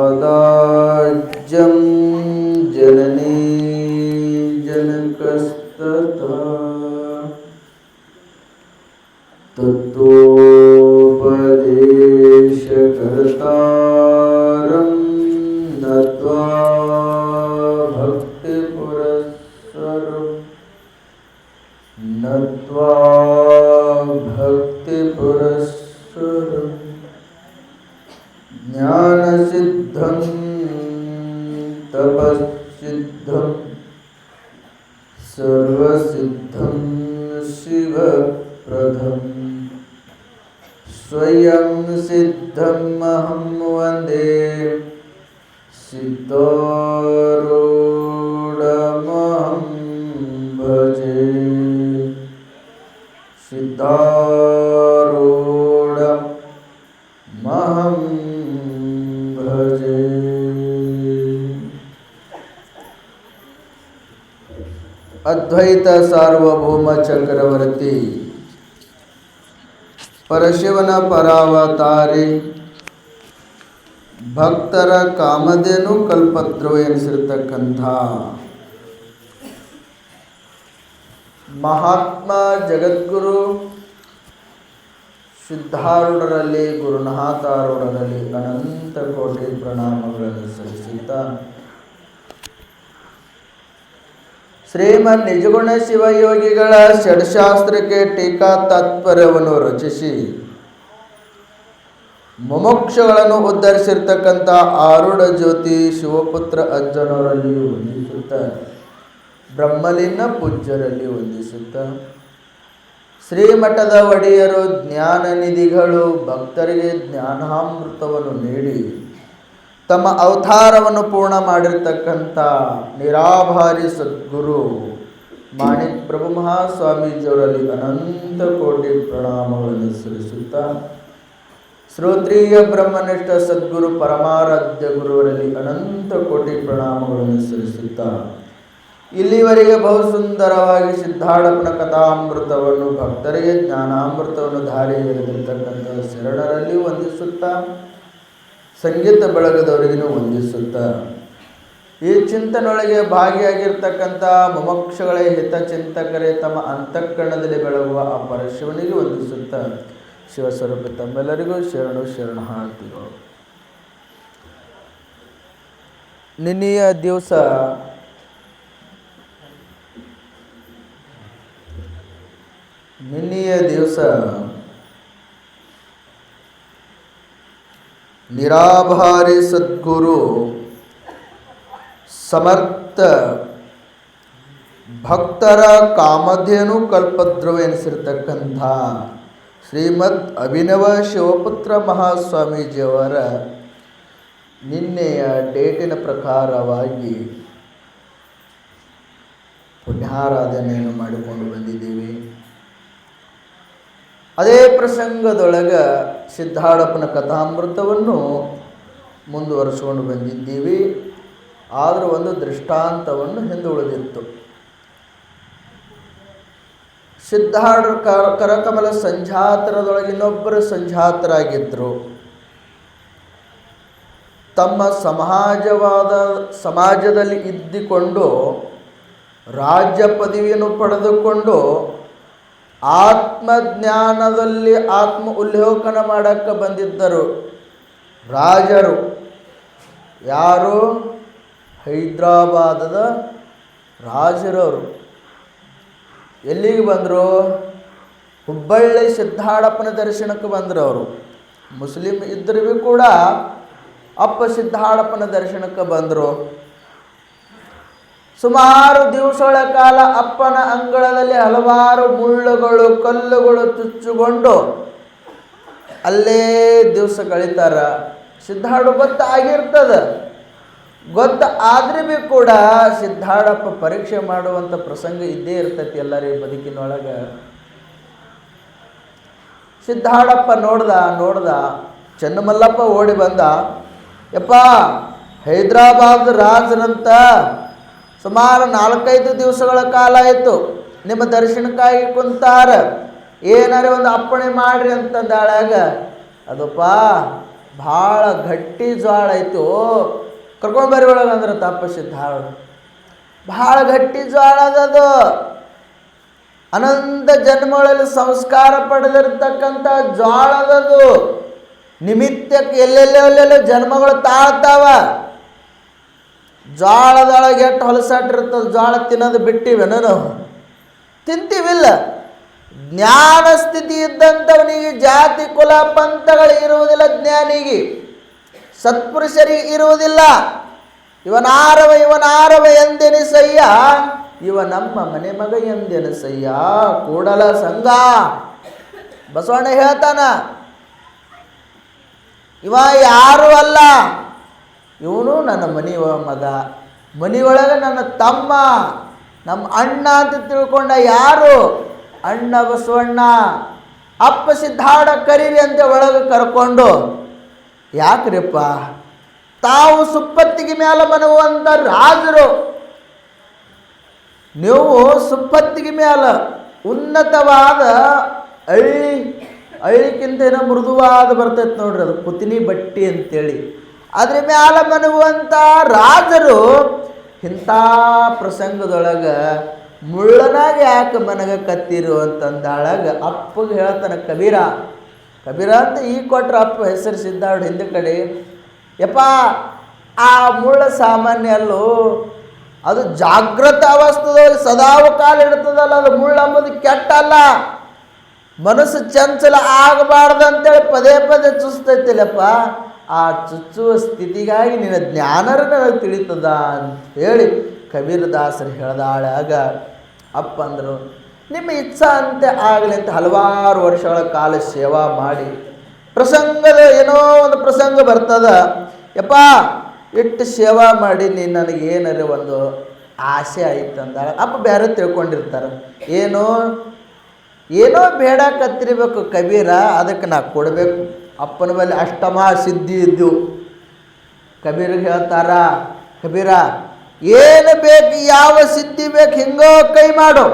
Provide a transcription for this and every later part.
पादाज्यं जननी जनकस्तथा तत्त्वोपदेशकर्तारं नत्वा भक्तिपुरःसरं नत्वा भक्तिपुरःसरं ज्ञानसिद्धं तपःसिद्धं सर्वसिद्धं शिवप्रदम् स्वयं सिद्धमहं वन्दे सिद्धारूढमहं भजे सिद्धारूढमहं भजे। अद्वैत सार्वभौम चक्रवर्ती ಪರಶಿವನ ಪರಾವತಾರಿ ಭಕ್ತರ ಕಾಮಧೇನು ಕಲ್ಪತರು ಎನಿಸಿರ್ತಕ್ಕಂಥ ಮಹಾತ್ಮ ಜಗದ್ಗುರು ಸಿದ್ಧಾರೂಢರಲ್ಲಿ ಗುರುನಾಥಾರೂಢರಲ್ಲಿ ಅನಂತ ಕೋಟಿ ಪ್ರಣಾಮಗಳನ್ನು ಸಲ್ಲಿಸುತ್ತಾ ಶ್ರೀಮನ್ ನಿಜಗುಣ ಶಿವಯೋಗಿಗಳ ಷಡ್ಶಾಸ್ತ್ರಕ್ಕೆ ಟೀಕಾ ತಾತ್ಪರ್ಯವನ್ನು ರಚಿಸಿ ಮುಮುಕ್ಷುಗಳನ್ನು ಉದ್ಧರಿಸಿರ್ತಕ್ಕಂಥ ಆರೂಢ ಜ್ಯೋತಿ ಶಿವಪುತ್ರ ಅಜ್ಜನವರಲ್ಲಿ ವಂದಿಸುತ್ತ ಬ್ರಹ್ಮಲಿಂಗ ಪೂಜ್ಯರಲ್ಲಿ ವಂದಿಸುತ್ತ ಶ್ರೀಮಠದ ಒಡೆಯರು ಜ್ಞಾನ ನಿಧಿಗಳು ಭಕ್ತರಿಗೆ ಜ್ಞಾನಾಮೃತವನ್ನು ನೀಡಿ ತಮ್ಮ ಅವತಾರವನ್ನು ಪೂರ್ಣ ಮಾಡಿರ್ತಕ್ಕಂಥ ನಿರಾಭಾರಿ ಸದ್ಗುರು ಮಾಣಿಕ್ ಪ್ರಭು ಮಹಾಸ್ವಾಮೀಜಿಯವರಲ್ಲಿ ಅನಂತ ಕೋಟಿ ಪ್ರಣಾಮಗಳನ್ನು ಸಲ್ಲಿಸುತ್ತಾ ಶ್ರೋತ್ರಿಯ ಬ್ರಹ್ಮನಿಷ್ಠ ಸದ್ಗುರು ಪರಮಾರಾಧ್ಯ ಗುರುವರಲ್ಲಿ ಅನಂತ ಕೋಟಿ ಪ್ರಣಾಮಗಳನ್ನು ಸಲ್ಲಿಸುತ್ತಾ ಇಲ್ಲಿವರೆಗೆ ಬಹುಸುಂದರವಾಗಿ ಸಿದ್ಧಾರೂಢನ ಕಥಾಮೃತವನ್ನು ಭಕ್ತರಿಗೆ ಜ್ಞಾನಾಮೃತವನ್ನು ಧಾರೆ ಎರೆದಿರ್ತಕ್ಕಂಥ ಶರಣರಲ್ಲಿ ವಂದಿಸುತ್ತಾ ಸಂಗೀತ ಬಳಗದವರಿಗೂ ವಂದಿಸುತ್ತ ಈ ಚಿಂತನೊಳಗೆ ಭಾಗಿಯಾಗಿರ್ತಕ್ಕಂಥ ಮುಮುಕ್ಷುಗಳ ಹಿತಚಿಂತಕರೇ ತಮ್ಮ ಅಂತಃಕರಣದಲ್ಲಿ ಬೆಳಗುವ ಆ ಪರಶಿವನಿಗೆ ವಂದಿಸುತ್ತ ಶಿವಸ್ವರೂಪ ತಮ್ಮೆಲ್ಲರಿಗೂ ಶರಣಾರ್ಥಿಗಳು. ನಿನ್ನೆಯ ದಿವಸ ನಿರಾಭಾರಿ ಸದ್ಗುರು ಸಮರ್ಥ ಭಕ್ತರ ಕಾಮಧೇನು ಕಲ್ಪದ್ರವ ಎನಿಸಿರ್ತಕ್ಕಂಥ ಶ್ರೀಮದ್ ಅಭಿನವ ಶಿವಪುತ್ರ ಮಹಾಸ್ವಾಮೀಜಿಯವರ ನಿನ್ನೆಯ ಡೇಟಿನ ಪ್ರಕಾರವಾಗಿ ಪುಣ್ಯಾರಾಧನೆಯನ್ನು ಮಾಡಿಕೊಂಡು ಬಂದಿದ್ದೀವಿ. ಅದೇ ಪ್ರಸಂಗದೊಳಗೆ ಸಿದ್ಧಾರೂಢನ ಕಥಾಮೃತವನ್ನು ಮುಂದುವರಿಸಿಕೊಂಡು ಬಂದಿದ್ದೀವಿ. ಆದರೆ ಒಂದು ದೃಷ್ಟಾಂತವನ್ನು ಹಿಂದೆ ಉಳಿದಿತ್ತು. ಸಿದ್ಧಾರೂಢ ಕರಕಮಲ ಸಂಜಾತರದೊಳಗೆ ಇನ್ನೊಬ್ಬರು ಸಂಜಾತರಾಗಿದ್ದರು. ತಮ್ಮ ಸಮಾಜದಲ್ಲಿ ಇದ್ದುಕೊಂಡು ರಾಜ್ಯ ಪದವಿಯನ್ನು ಪಡೆದುಕೊಂಡು ಆತ್ಮಜ್ಞಾನದಲ್ಲಿ ಆತ್ಮ ಉಲ್ಲೇಖನ ಮಾಡಕ್ಕೆ ಬಂದಿದ್ದರು ರಾಜರು. ಯಾರು? ಹೈದರಾಬಾದದ ರಾಜರವರು. ಎಲ್ಲಿಗೆ ಬಂದರು? ಹುಬ್ಬಳ್ಳಿ ಸಿದ್ಧಾರೂಢನ ದರ್ಶನಕ್ಕೆ ಬಂದರು. ಅವರು ಮುಸ್ಲಿಂ ಇದ್ದರೂ ಕೂಡ ಅಪ್ಪ ಸಿದ್ಧಾರೂಢನ ದರ್ಶನಕ್ಕೆ ಬಂದರು. ಸುಮಾರು ದಿವಸಗಳ ಕಾಲ ಅಪ್ಪನ ಅಂಗಳದಲ್ಲಿ ಹಲವಾರು ಮುಳ್ಳುಗಳು ಕಲ್ಲುಗಳು ಚುಚ್ಚುಕೊಂಡು ಅಲ್ಲೇ ದಿವಸ ಕಳೀತಾರ. ಸಿದ್ಧಾರೂಢ ಗೊತ್ತಾದ್ರೆ ಭೀ ಕೂಡ ಸಿದ್ಧಾರೂಢಪ್ಪ ಪರೀಕ್ಷೆ ಮಾಡುವಂಥ ಪ್ರಸಂಗ ಇದ್ದೇ ಇರ್ತೈತಿ ಎಲ್ಲರಿಗೆ ಬದುಕಿನೊಳಗೆ. ಸಿದ್ಧಾರೂಢಪ್ಪ ನೋಡ್ದ ಚೆನ್ನಮಲ್ಲಪ್ಪ ಓಡಿ ಬಂದ. ಯಪ್ಪ, ಹೈದರಾಬಾದ್ ರಾಜರಂತ ಸುಮಾರು 4-5 ದಿವಸಗಳ ಕಾಲ ಆಯಿತು ನಿಮ್ಮ ದರ್ಶನಕ್ಕಾಗಿ ಕುಂತಾರ, ಏನಾರೇ ಒಂದು ಅಪ್ಪಣೆ ಮಾಡ್ರಿ ಅಂತಂದಾಳಾಗ ಅದಪ್ಪ ಭಾಳ ಗಟ್ಟಿ ಜ್ವಾಳ ಐತು. ಕರ್ಕೊಂಬರಿ ಒಳಗೆ ಅಂದ್ರೆ ತಪ್ಪ ಸಿದ್ಧಾಳ. ಭಾಳ ಗಟ್ಟಿ ಜ್ವಾಳ ಅದದು. ಅನಂತ ಜನ್ಮಗಳಲ್ಲಿ ಸಂಸ್ಕಾರ ಪಡೆದಿರ್ತಕ್ಕಂಥ ಜ್ವಾಳದದು. ನಿಮಿತ್ತಕ್ಕೆ ಎಲ್ಲೆಲ್ಲೆಲ್ಲೆಲ್ಲ ಜನ್ಮಗಳು ತಾಳ್ತಾವ. ಜ್ವಾಳದೊಳಗೆ ಎಷ್ಟು ಹೊಲಸಾಟಿರ್ತದೆ. ಜ್ವಾಳ ತಿನ್ನೋದು ಬಿಟ್ಟಿವೇನೋ ನಾವು? ತಿಂತೀವಿಲ್ಲ. ಜ್ಞಾನ ಸ್ಥಿತಿ ಇದ್ದಂಥವನಿಗೆ ಜಾತಿ ಕುಲ ಪಂಥಗಳು ಇರುವುದಿಲ್ಲ. ಜ್ಞಾನಿಗೆ ಸತ್ಪುರುಷರಿಗೆ ಇರುವುದಿಲ್ಲ. ಇವನಾರವ ಎಂದೆನಿಸಯ್ಯ, ಇವ ನಮ್ಮ ಮನೆ ಮಗ ಎಂದೆನಿಸಯ್ಯ. ಕೂಡಲ ಸಂಘ ಬಸವಣ್ಣ ಹೇಳ್ತಾನ, ಇವ ಯಾರು ಅಲ್ಲ, ಇವನು ನನ್ನ ಮನೆಯ ಮಗ, ಮನೆಯೊಳಗೆ ನನ್ನ ತಮ್ಮ, ನಮ್ಮ ಅಣ್ಣ ಅಂತ ತಿಳ್ಕೊಂಡ. ಯಾರು? ಅಣ್ಣ ಬಸವಣ್ಣ. ಅಪ್ಪ ಸಿದ್ಧಾಡ ಕರೀರಿ ಅಂತ ಒಳಗೆ ಕರ್ಕೊಂಡು, ಯಾಕ್ರಿಪ್ಪ ತಾವು ಸುಪ್ಪತ್ತಿಗೆ ಮೇಲೆ ಮನಗುವಂಥ ರಾಜರು, ನೀವು ಸುಪ್ಪತ್ತಿಗೆ ಮೇಲೆ ಉನ್ನತವಾದ ಹಳ್ಳಿಕ್ಕಿಂತ ಏನೋ ಮೃದುವಾದ ಬರ್ತೈತೆ ನೋಡ್ರಿ, ಅದು ಕುತಿನಿ ಬಟ್ಟಿ ಅಂತೇಳಿ, ಅದ್ರ ಮ್ಯಾಲ ಮನಗುವಂಥ ರಾಜರು ಇಂಥ ಪ್ರಸಂಗದೊಳಗೆ ಮುಳ್ಳನಾಗ ಯಾಕೆ ಮನಗ ಕತ್ತಿರು ಅಂತಂದಾಳಾಗ ಅಪ್ಪಗೆ ಹೇಳ್ತಾನೆ ಕಬೀರ. ಕಬೀರ ಅಂತ ಈಗ ಕೊಟ್ರ ಅಪ್ಪ ಹೆಸರು ಸಿದ್ಧಾರ್ಥ ಹಿಂದೆ ಕಡೆ. ಯಪ್ಪ ಆ ಮುಳ್ಳ ಸಾಮಾನ್ಯ ಅಲ್ಲೋ, ಅದು ಜಾಗೃತ ಅವಸ್ಥೆದಲ್ಲಿ ಸದಾವ ಕಾಲ ಇಡ್ತದಲ್ಲ, ಅದು ಮುಳ್ಳು ಅಂಬುದು ಕೆಟ್ಟಲ್ಲ. ಮನಸ್ಸು ಚಂಚಲ ಆಗಬಾರ್ದಂತೇಳಿ ಪದೇ ಪದೇ ಚುಸ್ತೈತಿಲ್ಲಪ್ಪ. ಆ ಚುಚ್ಚುವ ಸ್ಥಿತಿಗಾಗಿ ನಿನ್ನ ಜ್ಞಾನರ ನನಗೆ ತಿಳಿತದ ಅಂತ ಹೇಳಿ ಕಬೀರದಾಸರು ಹೇಳ್ದಾಳಾಗ ಅಪ್ಪ ಅಂದರು, ನಿಮ್ಮ ಇಚ್ಛಾ ಅಂತೆ ಆಗಲಿ ಅಂತ ಹಲವಾರು ವರ್ಷಗಳ ಕಾಲ ಸೇವಾ ಮಾಡಿ ಪ್ರಸಂಗದ ಏನೋ ಒಂದು ಪ್ರಸಂಗ ಬರ್ತದ. ಯಪ್ಪ ಇಟ್ಟು ಸೇವಾ ಮಾಡಿ ನೀನು ನನಗೇನಾರ ಒಂದು ಆಸೆ ಆಯ್ತು ಅಂದಾಗ ಅಪ್ಪ ಬೇರೆ ತಿಳ್ಕೊಂಡಿರ್ತಾರೆ. ಏನೋ ಬೇಡ ಕತ್ತಿರಬೇಕು ಕಬೀರ, ಅದಕ್ಕೆ ನಾ ಕೊಡಬೇಕು. ಅಪ್ಪನ ಬಳಿ ಅಷ್ಟಮ ಸಿದ್ಧಿ ಇದ್ದು ಕಬೀರಿಗೆ ಹೇಳ್ತಾರ, ಕಬೀರ ಏನು ಬೇಕು, ಯಾವ ಸಿದ್ಧಿ ಬೇಕು, ಹಿಂಗೋ ಕೈ ಮಾಡು,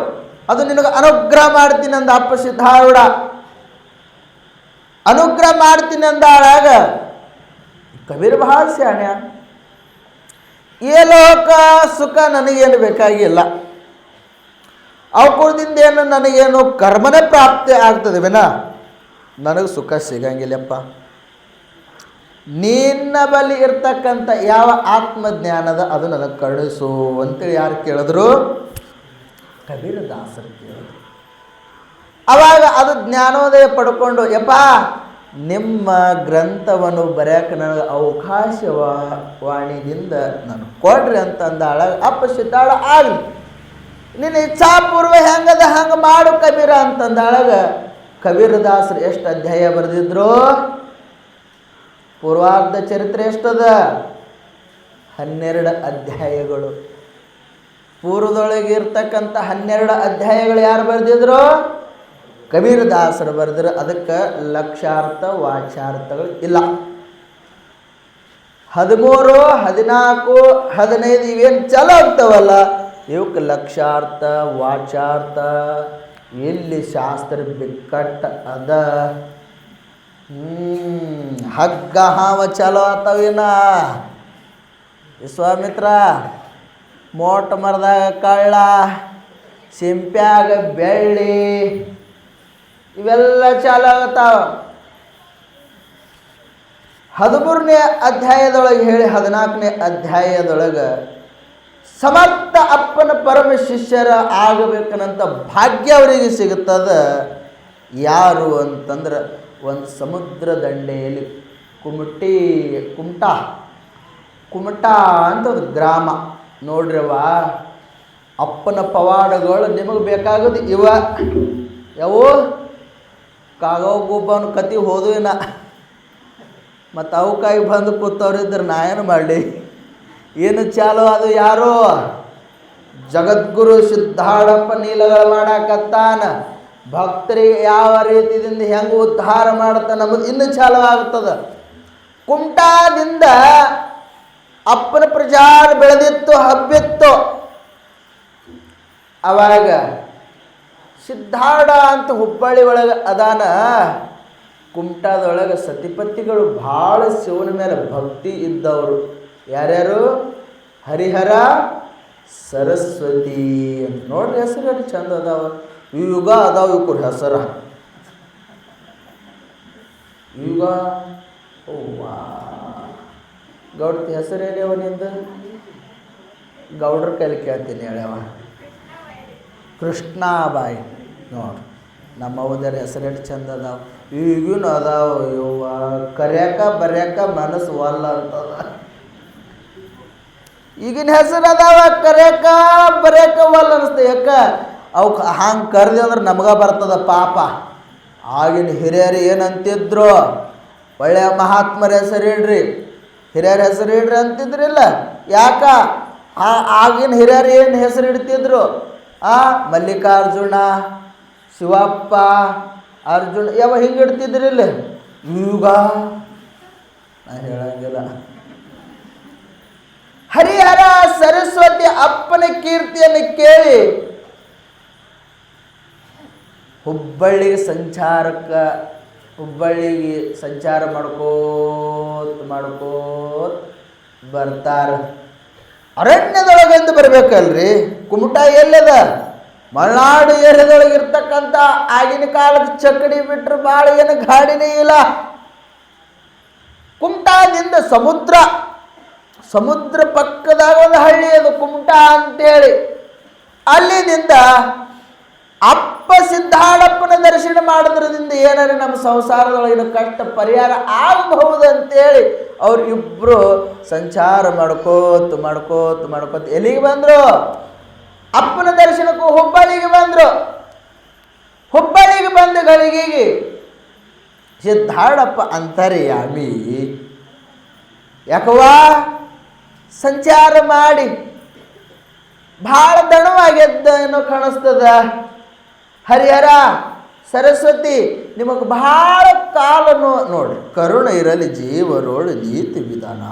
ಅದು ನಿನಗೆ ಅನುಗ್ರಹ ಮಾಡ್ತೀನಿ ಅಂದ ಅಪ್ಪ ಸಿದ್ಧಾರೂಢ. ಅನುಗ್ರಹ ಮಾಡ್ತೀನಿ ಅಂದಾಳಾಗ ಕಬೀರ ಬಹಳ ಸ್ಯಾಣ್ಯ. ಲೋಕ ಸುಖ ನನಗೇನು ಬೇಕಾಗಿಲ್ಲ, ಅವಕುರದಿಂದ ಏನು ನನಗೇನು ಕರ್ಮನೇ ಪ್ರಾಪ್ತಿ ಆಗ್ತದೆ ವಿನ ನನಗೆ ಸುಖ ಸಿಗಂಗಿಲ್ಲಪ್ಪ. ನಿನ್ನ ಬಳಿ ಇರ್ತಕ್ಕಂಥ ಯಾವ ಆತ್ಮಜ್ಞಾನದ ಅದು ನನಗೆ ಕಳಿಸು ಅಂತೇಳಿ ಯಾರು ಕೇಳಿದ್ರು? ಕಬೀರದಾಸರು ಕೇಳಿದ್ರು. ಅವಾಗ ಅದು ಜ್ಞಾನೋದಯ ಪಡ್ಕೊಂಡು, ಯಪ್ಪ ನಿಮ್ಮ ಗ್ರಂಥವನ್ನು ಬರೆಯೋಕೆ ನನಗೆ ಅವಕಾಶವಾಣಿಯಿಂದ ನಾನು ಕೊಡ್ರಿ ಅಂತಂದಾಳ. ಅಪ್ಪ ಸಿದ್ಧಾಳ ಆಗಲಿ, ನಿನ್ನ ಇಚ್ಛಾಪೂರ್ವ ಹೆಂಗದ ಹಂಗೆ ಮಾಡು ಕಬೀರ ಅಂತಂದಾಳಾಗ ಕಬೀರದಾಸರು ಎಷ್ಟು ಅಧ್ಯಾಯ ಬರೆದಿದ್ರು? ಪೂರ್ವಾರ್ಧ ಚರಿತ್ರೆ ಎಷ್ಟದ? 12 ಅಧ್ಯಾಯಗಳು. ಪೂರ್ವದೊಳಗೆ ಇರ್ತಕ್ಕಂಥ 12 ಅಧ್ಯಾಯಗಳು ಯಾರು ಬರೆದಿದ್ರು? ಕಬೀರದಾಸರು ಬರೆದ್ರು. ಅದಕ್ಕೆ ಲಕ್ಷಾರ್ಥ ವಾಚಾರ್ಥಗಳು ಇಲ್ಲ. 13, 14, 15 ಇವೇನು ಚಲೋ ಆಗ್ತಾವಲ್ಲ, ಇವಕ್ಕೆ ಲಕ್ಷಾರ್ಥ ವಾಚಾರ್ಥ ಎಲ್ಲಿ ಶಾಸ್ತ್ರ ಬಿಕ್ಕಟ್ಟ ಅದ. ಹಗ್ಗ ಹಾವ ಚಲೋ ಆತವಿನ ವಿಶ್ವಾಮಿತ್ರ, ಮೋಟ ಮರದಾಗ ಕಳ್ಳ, ಸಿಂಪ್ಯಾಗ ಬೆಳ್ಳಿ, ಇವೆಲ್ಲ ಚಾಲು ಆಗತ್ತಾವ. 13ನೇ ಅಧ್ಯಾಯದೊಳಗೆ ಹೇಳಿ 14ನೇ ಅಧ್ಯಾಯದೊಳಗೆ ಸಮರ್ಥ ಅಪ್ಪನ ಪರಮ ಶಿಷ್ಯರ ಆಗಬೇಕನ್ನಂಥ ಭಾಗ್ಯ ಅವರಿಗೆ ಸಿಗುತ್ತದೆ. ಯಾರು ಅಂತಂದ್ರೆ ಒಂದು ಸಮುದ್ರ ದಂಡೆಯಲ್ಲಿ ಕುಮಟಾ ಅಂತ ಒಂದು ಗ್ರಾಮ ನೋಡ್ರವ. ಅಪ್ಪನ ಪವಾಡಗಳು ನಿಮಗೆ ಬೇಕಾಗೋದು ಯಾವೋ ಕಾಗೋ ಗುಬ್ಬನ ಕತಿ ಹೋದ್ವಿನ, ಮತ್ತು ಅವಕ್ಕಾಗಿ ಬಂದು ಕೂತವ್ರಿದ್ರೆ ನಾ ಏನು ಮಾಡಲಿ? ಏನು ಚಾಲು ಅದು ಯಾರು? ಜಗದ್ಗುರು ಸಿದ್ಧಾರೂಢಪ್ಪ ನೀಲಗಳು ಮಾಡಾಕತ್ತಾನ. ಭಕ್ತರಿಗೆ ಯಾವ ರೀತಿಯಿಂದ ಹೆಂಗೆ ಉದ್ಧಾರ ಮಾಡ್ತಾನೆ ನಮ್ಮದು ಇನ್ನೂ ಚಾಲು ಆಗ್ತದೆ. ಕುಮಟಾದಿಂದ ಅಪ್ಪನ ಪ್ರಚಾರ ಬೆಳೆದಿತ್ತು, ಹಬ್ಬಿತ್ತು. ಅವಾಗ ಸಿದ್ಧಾರೂಢ ಅಂತ ಹುಬ್ಬಳ್ಳಿ ಒಳಗೆ ಅದಾನ. ಕುಮಟಾದೊಳಗೆ ಸತಿಪತಿಗಳು ಭಾಳ ಶಿವನ ಮೇಲೆ ಭಕ್ತಿ ಇದ್ದವರು. ಯಾರ್ಯಾರು? ಹರಿಹರ, ಸರಸ್ವತಿ ಅಂತ. ನೋಡ್ರಿ ಹೆಸರು ಚಂದ ಅದಾವ. ಯುಗ ಅದಾವ ಇವ್ರ ಹೆಸರ. ಯುಗ. ಓವಾ, ಗೌಡ್ತಿ ಹೆಸರು ಹೇಳ್ಯವ ನಿಂದ? ಗೌಡ್ರ ಕೈಲಿ ಕೇಳ್ತೀನಿ ಹೇಳ್ಯವ. ಕೃಷ್ಣಾಬಾಯಿ. ನೋಡ್ರಿ ನಮ್ಮ ಅವದರ ಹೆಸರು ಚಂದ ಅದಾವ. ಈಗಿನ ಅದಾವ. ಯವ್ವ ಕರ್ಯಾಕ ಬರ್ಯಾಕ ಮನಸ್ಸು ವಲ್ಲ ಅಂತದ. ಈಗಿನ ಹೆಸರು ಅದಾವ, ಕರ್ಯಾಕ ಬರ್ಯಾಕ ವಲ್ಲ ಅನಿಸ್ತದೆ. ಯಾಕ ಅವಕ್ಕೆ ಹಂಗೆ ಕರೆದಿ ಅಂದ್ರೆ ನಮ್ಗೆ ಬರ್ತದ ಪಾಪ. ಆಗಿನ ಹಿರಿಯರು ಏನಂತಿದ್ರು? ಒಳ್ಳೆಯ ಮಹಾತ್ಮರ ಹೆಸರು ಇಡ್ರಿ, ಹಿರಿಯರ ಹೆಸರು ಇಡ್ರಿ ಅಂತಿದ್ರಿಲ್ಲ. ಯಾಕ? ಆಗಿನ ಹಿರಿಯರು ಏನು ಹೆಸರು ಇಡ್ತಿದ್ರು? ಮಲ್ಲಿಕಾರ್ಜುನ, ಶಿವಪ್ಪ, ಅರ್ಜುನ ಯಾವ ಹಿಂಗೆ ಇಡ್ತಿದ್ರಿಲ್ಲ. ಯುಗ ನಾ ಹೇಳಂಗಿಲ್ಲ. ಹರಿಹರ ಸರಸ್ವತಿ ಅಪ್ಪನ ಕೀರ್ತಿಯನ್ನು ಕೇಳಿ ಹುಬ್ಬಳ್ಳಿಗೆ ಸಂಚಾರ ಮಾಡ್ಕೋತ ಬರ್ತಾರ. ಅರಣ್ಯದೊಳಗೆಂದು ಬರ್ಬೇಕಲ್ರಿ. ಕುಮಟಾ ಎಲ್ಲದ? ಮಲೆನಾಡು ಏರಿಯಾದೊಳಗೆ ಇರ್ತಕ್ಕಂಥ ಆಗಿನ ಕಾಲಕ್ಕೆ ಚಕ್ಕಡಿ ಬಿಟ್ಟರೆ ಭಾಳ ಏನು ಗಾಡಿನೇ ಇಲ್ಲ. ಕುಮಟಾದಿಂದ ಸಮುದ್ರ ಪಕ್ಕದಾಗ ಒಂದು ಹಳ್ಳಿ ಅದು ಕುಮಟಾ ಅಂತೇಳಿ. ಅಲ್ಲಿದಿಂದ ಅಪ್ಪ ಸಿದ್ಧಾಳಪ್ಪನ ದರ್ಶನ ಮಾಡೋದ್ರಿಂದ ಏನಾರ ನಮ್ಮ ಸಂಸಾರದೊಳಗಿನ ಕಷ್ಟ ಪರಿಹಾರ ಆಗಬಹುದು ಅಂತೇಳಿ ಅವ್ರಿಬ್ರು ಸಂಚಾರ ಮಾಡ್ಕೋತ ಎಲ್ಲಿಗೆ ಬಂದರು? ಅಪ್ಪನ ದರ್ಶನಕ್ಕೂ ಹುಬ್ಬಳ್ಳಿಗೆ ಬಂದರು. ಹುಬ್ಬಳ್ಳಿಗೆ ಬಂದ ಗಳಿಗೆಗೆ ಸಿದ್ಧಾಳಪ್ಪ ಅಂತರ್ಯಾಮಿ. ಯಾಕವ್ವ ಸಂಚಾರ ಮಾಡಿ ಭಾಳ ದಣವಾಗೆದ್ದ ಏನೋ ಕಾಣಿಸ್ತದ. ಹರಿಹರ ಸರಸ್ವತಿ ನಿಮಗೆ ಬಹಳ ಕಾಲನು ನೋಡಿ ಕರುಣ ಇರಲಿ ಜೀವರೋಳು ನೀತಿ ವಿಧಾನ.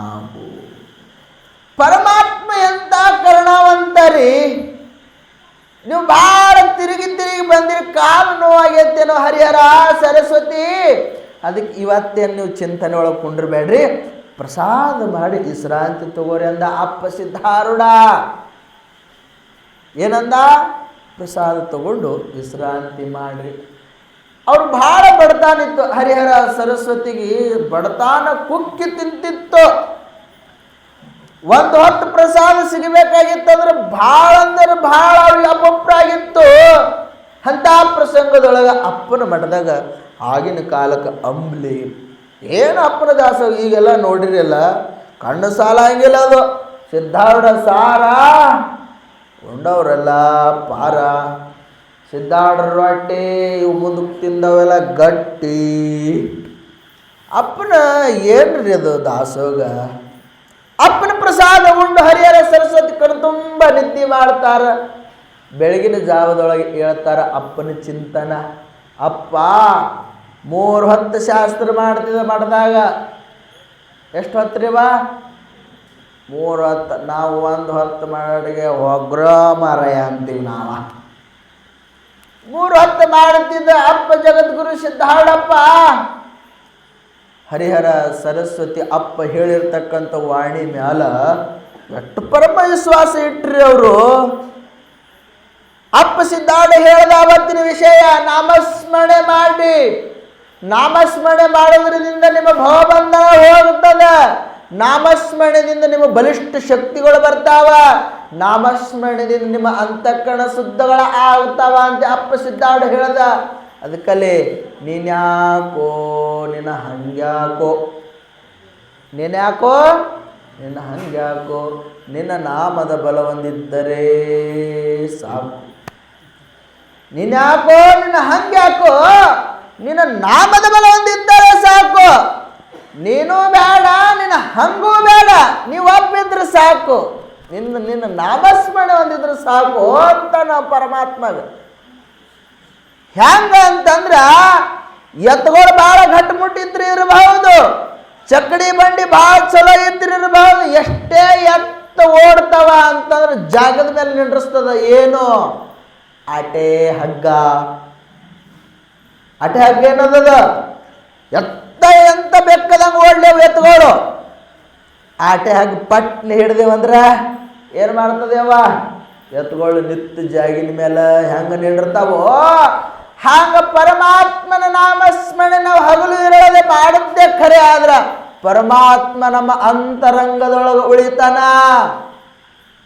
ಪರಮಾತ್ಮ ಎಂತ ಕರುಣಾವಂತರಿ. ನೀವು ಭಾಳ ತಿರುಗಿ ಬಂದಿರಿ, ಕಾಲು ನೋವಾಗೈತೇನೋ ಹರಿಹರ ಸರಸ್ವತಿ. ಅದಕ್ಕೆ ಇವತ್ತೇನು ನೀವು ಚಿಂತನೆ ಒಳಗೆ ಕುಂಡ್ರಬೇಡ್ರಿ, ಪ್ರಸಾದ ಮಾಡಿ ವಿಶ್ರಾಂತಿ ತಗೋರಿ ಅಂದ ಅಪ್ಪ ಸಿದ್ಧಾರೂಢ. ಏನಂದ? ಪ್ರಸಾದ ತಗೊಂಡು ವಿಶ್ರಾಂತಿ ಮಾಡ್ರಿ. ಅವ್ರು ಭಾಳ ಬಡತಾನಿತ್ತು. ಹರಿಹರ ಸರಸ್ವತಿಗೆ ಬಡತಾನ ಕುಕ್ಕಿ ತಿಂತಿತ್ತು. ಒಂದು ಹೊತ್ತು ಪ್ರಸಾದ ಸಿಗಬೇಕಾಗಿತ್ತಂದ್ರೆ ಭಾಳ ಅಂದ್ರೆ ಭಾಳ ಅವ್ರಿಗೆ ಅಪಪ್ರಾಗಿತ್ತು. ಅಂಥ ಪ್ರಸಂಗದೊಳಗೆ ಅಪ್ಪನ ಮಠದಾಗ ಆಗಿನ ಕಾಲಕ್ಕೆ ಅಂಬ್ಲಿ ಏನು ಅಪ್ಪನ ದಾಸೋಗ ಈಗೆಲ್ಲ ನೋಡಿರಲ್ಲ, ಕಣ್ಣು ಸಾಲ ಹಂಗಿಲ್ಲ. ಅದು ಸಿದ್ಧಾರೂಢ ಸಾರ ಉಂಡವರೆಲ್ಲ ಪಾರ. ಸಿದ್ಧಾರೂಢ ರೊಟ್ಟಿ ಇವು ಮುಂದಕ್ಕೆ ತಿಂದವೆಲ್ಲ ಗಟ್ಟಿ. ಅಪ್ಪನ ಏನ್ರಿ ಅದು ದಾಸೋಗ. ಅಪ್ಪನ ಪ್ರಸಾದ ಉಂಡು ಹರಿಹರ ಸರಸ್ವತಿ ಕಣ್ಣು ತುಂಬ ನಿದ್ದೆ ಮಾಡ್ತಾರ. ಬೆಳಗಿನ ಜಾವದೊಳಗೆ ಹೇಳ್ತಾರ ಅಪ್ಪನ ಚಿಂತನ. ಅಪ್ಪ 3 ಹೊತ್ತು ಶಾಸ್ತ್ರ ಮಾಡಿದಾಗ ಎಷ್ಟು ಹೊತ್ತರಿವ? 3 ಹೊತ್ತು. ನಾವು 1 ಹೊತ್ತು ಮಾಡಿಗೆ ಒಗ್ರ ಮಾರಾಯ ಅಂತೀವಿ ನಾವ. 3 ಹೊತ್ತು ಮಾಡುತ್ತಿದ್ದ ಅಪ್ಪ ಜಗದ್ಗುರು ಸಿದ್ಧಾರೂಢಪ್ಪ. ಹರಿಹರ ಸರಸ್ವತಿ ಅಪ್ಪ ಹೇಳಿರ್ತಕ್ಕಂಥ ವಾಣಿ ಮ್ಯಾಲ ಎಷ್ಟು ಪರಮ ವಿಶ್ವಾಸ ಇಟ್ರಿ ಅವರು. ಅಪ್ಪ ಸಿದ್ಧಾರೂಢ ಹೇಳಿದ ಅವತ್ತಿನ ವಿಷಯ ನಾಮಸ್ಮರಣೆ ಮಾಡಿ. ನಾಮಸ್ಮರಣೆ ಮಾಡೋದ್ರಿಂದ ನಿಮ್ಮ ಭವಬಂಧನ ಹೋಗುತ್ತದೆ. ನಾಮಸ್ಮರಣೆಯಿಂದ ನಿಮ್ಮ ಬಲಿಷ್ಠ ಶಕ್ತಿಗಳು ಬರ್ತಾವ. ನಾಮಸ್ಮರಣೆದಿಂದ ನಿಮ್ಮ ಅಂತಃಕರಣ ಶುದ್ಧಗಳ ಆಗ್ತಾವ ಅಂತ ಅಪ್ಪ ಸಿದ್ಧಾರೂಢ ಹೇಳ್ದ. ಅದಕ್ಕಲ್ಲಿ ನೀನ್ಯಾಕೋ ನಿನ್ನ ಹಂಗ್ಯಾಕೋ ನಿನ್ನ ಹಂಗ್ಯಾಕೋ ನಿನ್ನ ನಾಮದ ಬಲ ಹೊಂದಿದ್ದರೆ ಸಾಕು. ನೀನ್ಯಾಕೋ ನಿನ್ನ ಹಂಗ್ಯಾಕೋ ನಿನ್ನ ನಾಮದ ಬಲ ಹೊಂದಿದ್ದರೆ ಸಾಕು. ನೀನು ಬೇಡ, ನಿನ್ನ ಹಂಗೂ ಬೇಡ, ನೀವು ಒಪ್ಪಿದ್ರೆ ಸಾಕು. ನಿನ್ನ ನಾಮಸ್ಮರಣೆ ಹೊಂದಿದ್ರೆ ಸಾಕು ಅಂತ ನಾವು ಪರಮಾತ್ಮಗೆ. ಹೆಂಗ ಅಂತಂದ್ರ ಎತ್ತುಗಳು ಭಾಳ ಗಟ್ಟಿಮುಟ್ಟಿದ್ರೆ ಇರಬಹುದು, ಚಕ್ಕಡಿ ಬಂಡಿ ಭಾಳ ಚಲೋ ಇದ್ದಿರಬಹುದು. ಎಷ್ಟೇ ಎತ್ತ ಓಡ್ತಾವ ಅಂತಂದ್ರೆ ಜಾಗದ ಮೇಲೆ ನಿಂದ್ರಿಸ್ತದ. ಏನು? ಅಟೆ ಹಗ್ಗ ಏನದ? ಎಂತ ಬೆಕ್ಕದಂಗೆ ಓಡ್ಲೇವು ಎತ್ತುಗಳು. ಆಟೆ ಹಾಗೆ ಪಟ್ನ ಹಿಡ್ದೇವಂದ್ರೆ ಏನು ಮಾಡ್ತದೇವ, ಎತ್ತುಗಳು ನಿತ್ತು ಜಾಗಿನ ಮೇಲೆ ಹೆಂಗೆ ನಿಂಡಿರ್ತಾವೋ ಹಂಗೆ ಪರಮಾತ್ಮನ ನಾಮಸ್ಮರಣೆ ನಾವು ಹಗಲು ಇರದೆ ಮಾಡುತ್ತೆ ಖರೆ. ಆದ್ರೆ ಪರಮಾತ್ಮ ನಮ್ಮ ಅಂತರಂಗದೊಳಗೆ ಉಳಿತಾನ.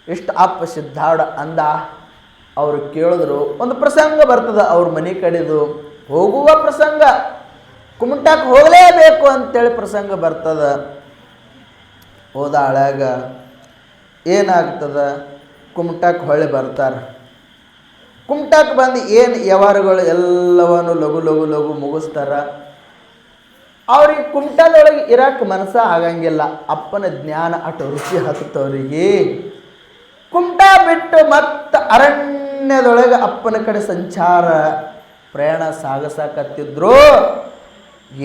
ಇಷ್ಟು ಅಪ್ಪ ಸಿದ್ಧಾರೂಢ ಅಂದ. ಅವರು ಕೇಳಿದ್ರು. ಒಂದು ಪ್ರಸಂಗ ಬರ್ತದೆ ಅವ್ರ ಮನೆ ಕಡೆದು ಹೋಗುವ ಪ್ರಸಂಗ, ಕುಮಟಕ್ಕೆ ಹೋಗಲೇಬೇಕು ಅಂತೇಳಿ ಪ್ರಸಂಗ ಬರ್ತದ. ಹೋದಾಳಾಗ ಏನಾಗ್ತದ, ಕುಮಟಕ್ಕೆ ಹೊಳ್ಳಿ ಬರ್ತಾರೆ. ಕುಮಟಕ್ಕೆ ಬಂದು ಏನು ವ್ಯವಹಾರಗಳು ಎಲ್ಲವನ್ನು ಲಘು ಲಘು ಲಘು ಮುಗಿಸ್ತಾರ. ಅವ್ರಿಗೆ ಕುಮಟದೊಳಗೆ ಇರಕ್ಕೆ ಮನಸ್ಸ ಆಗಂಗಿಲ್ಲ. ಅಪ್ಪನ ಜ್ಞಾನ ಅಷ್ಟು ರುಚಿ ಹತ್ತವ್ರಿಗೆ. ಕುಮಟ ಬಿಟ್ಟು ಮತ್ತೆ ಅರಣ್ಯದೊಳಗೆ ಅಪ್ಪನ ಕಡೆ ಸಂಚಾರ ಪ್ರಯಾಣ ಸಾಗಸಾಕತ್ತಿದ್ರು.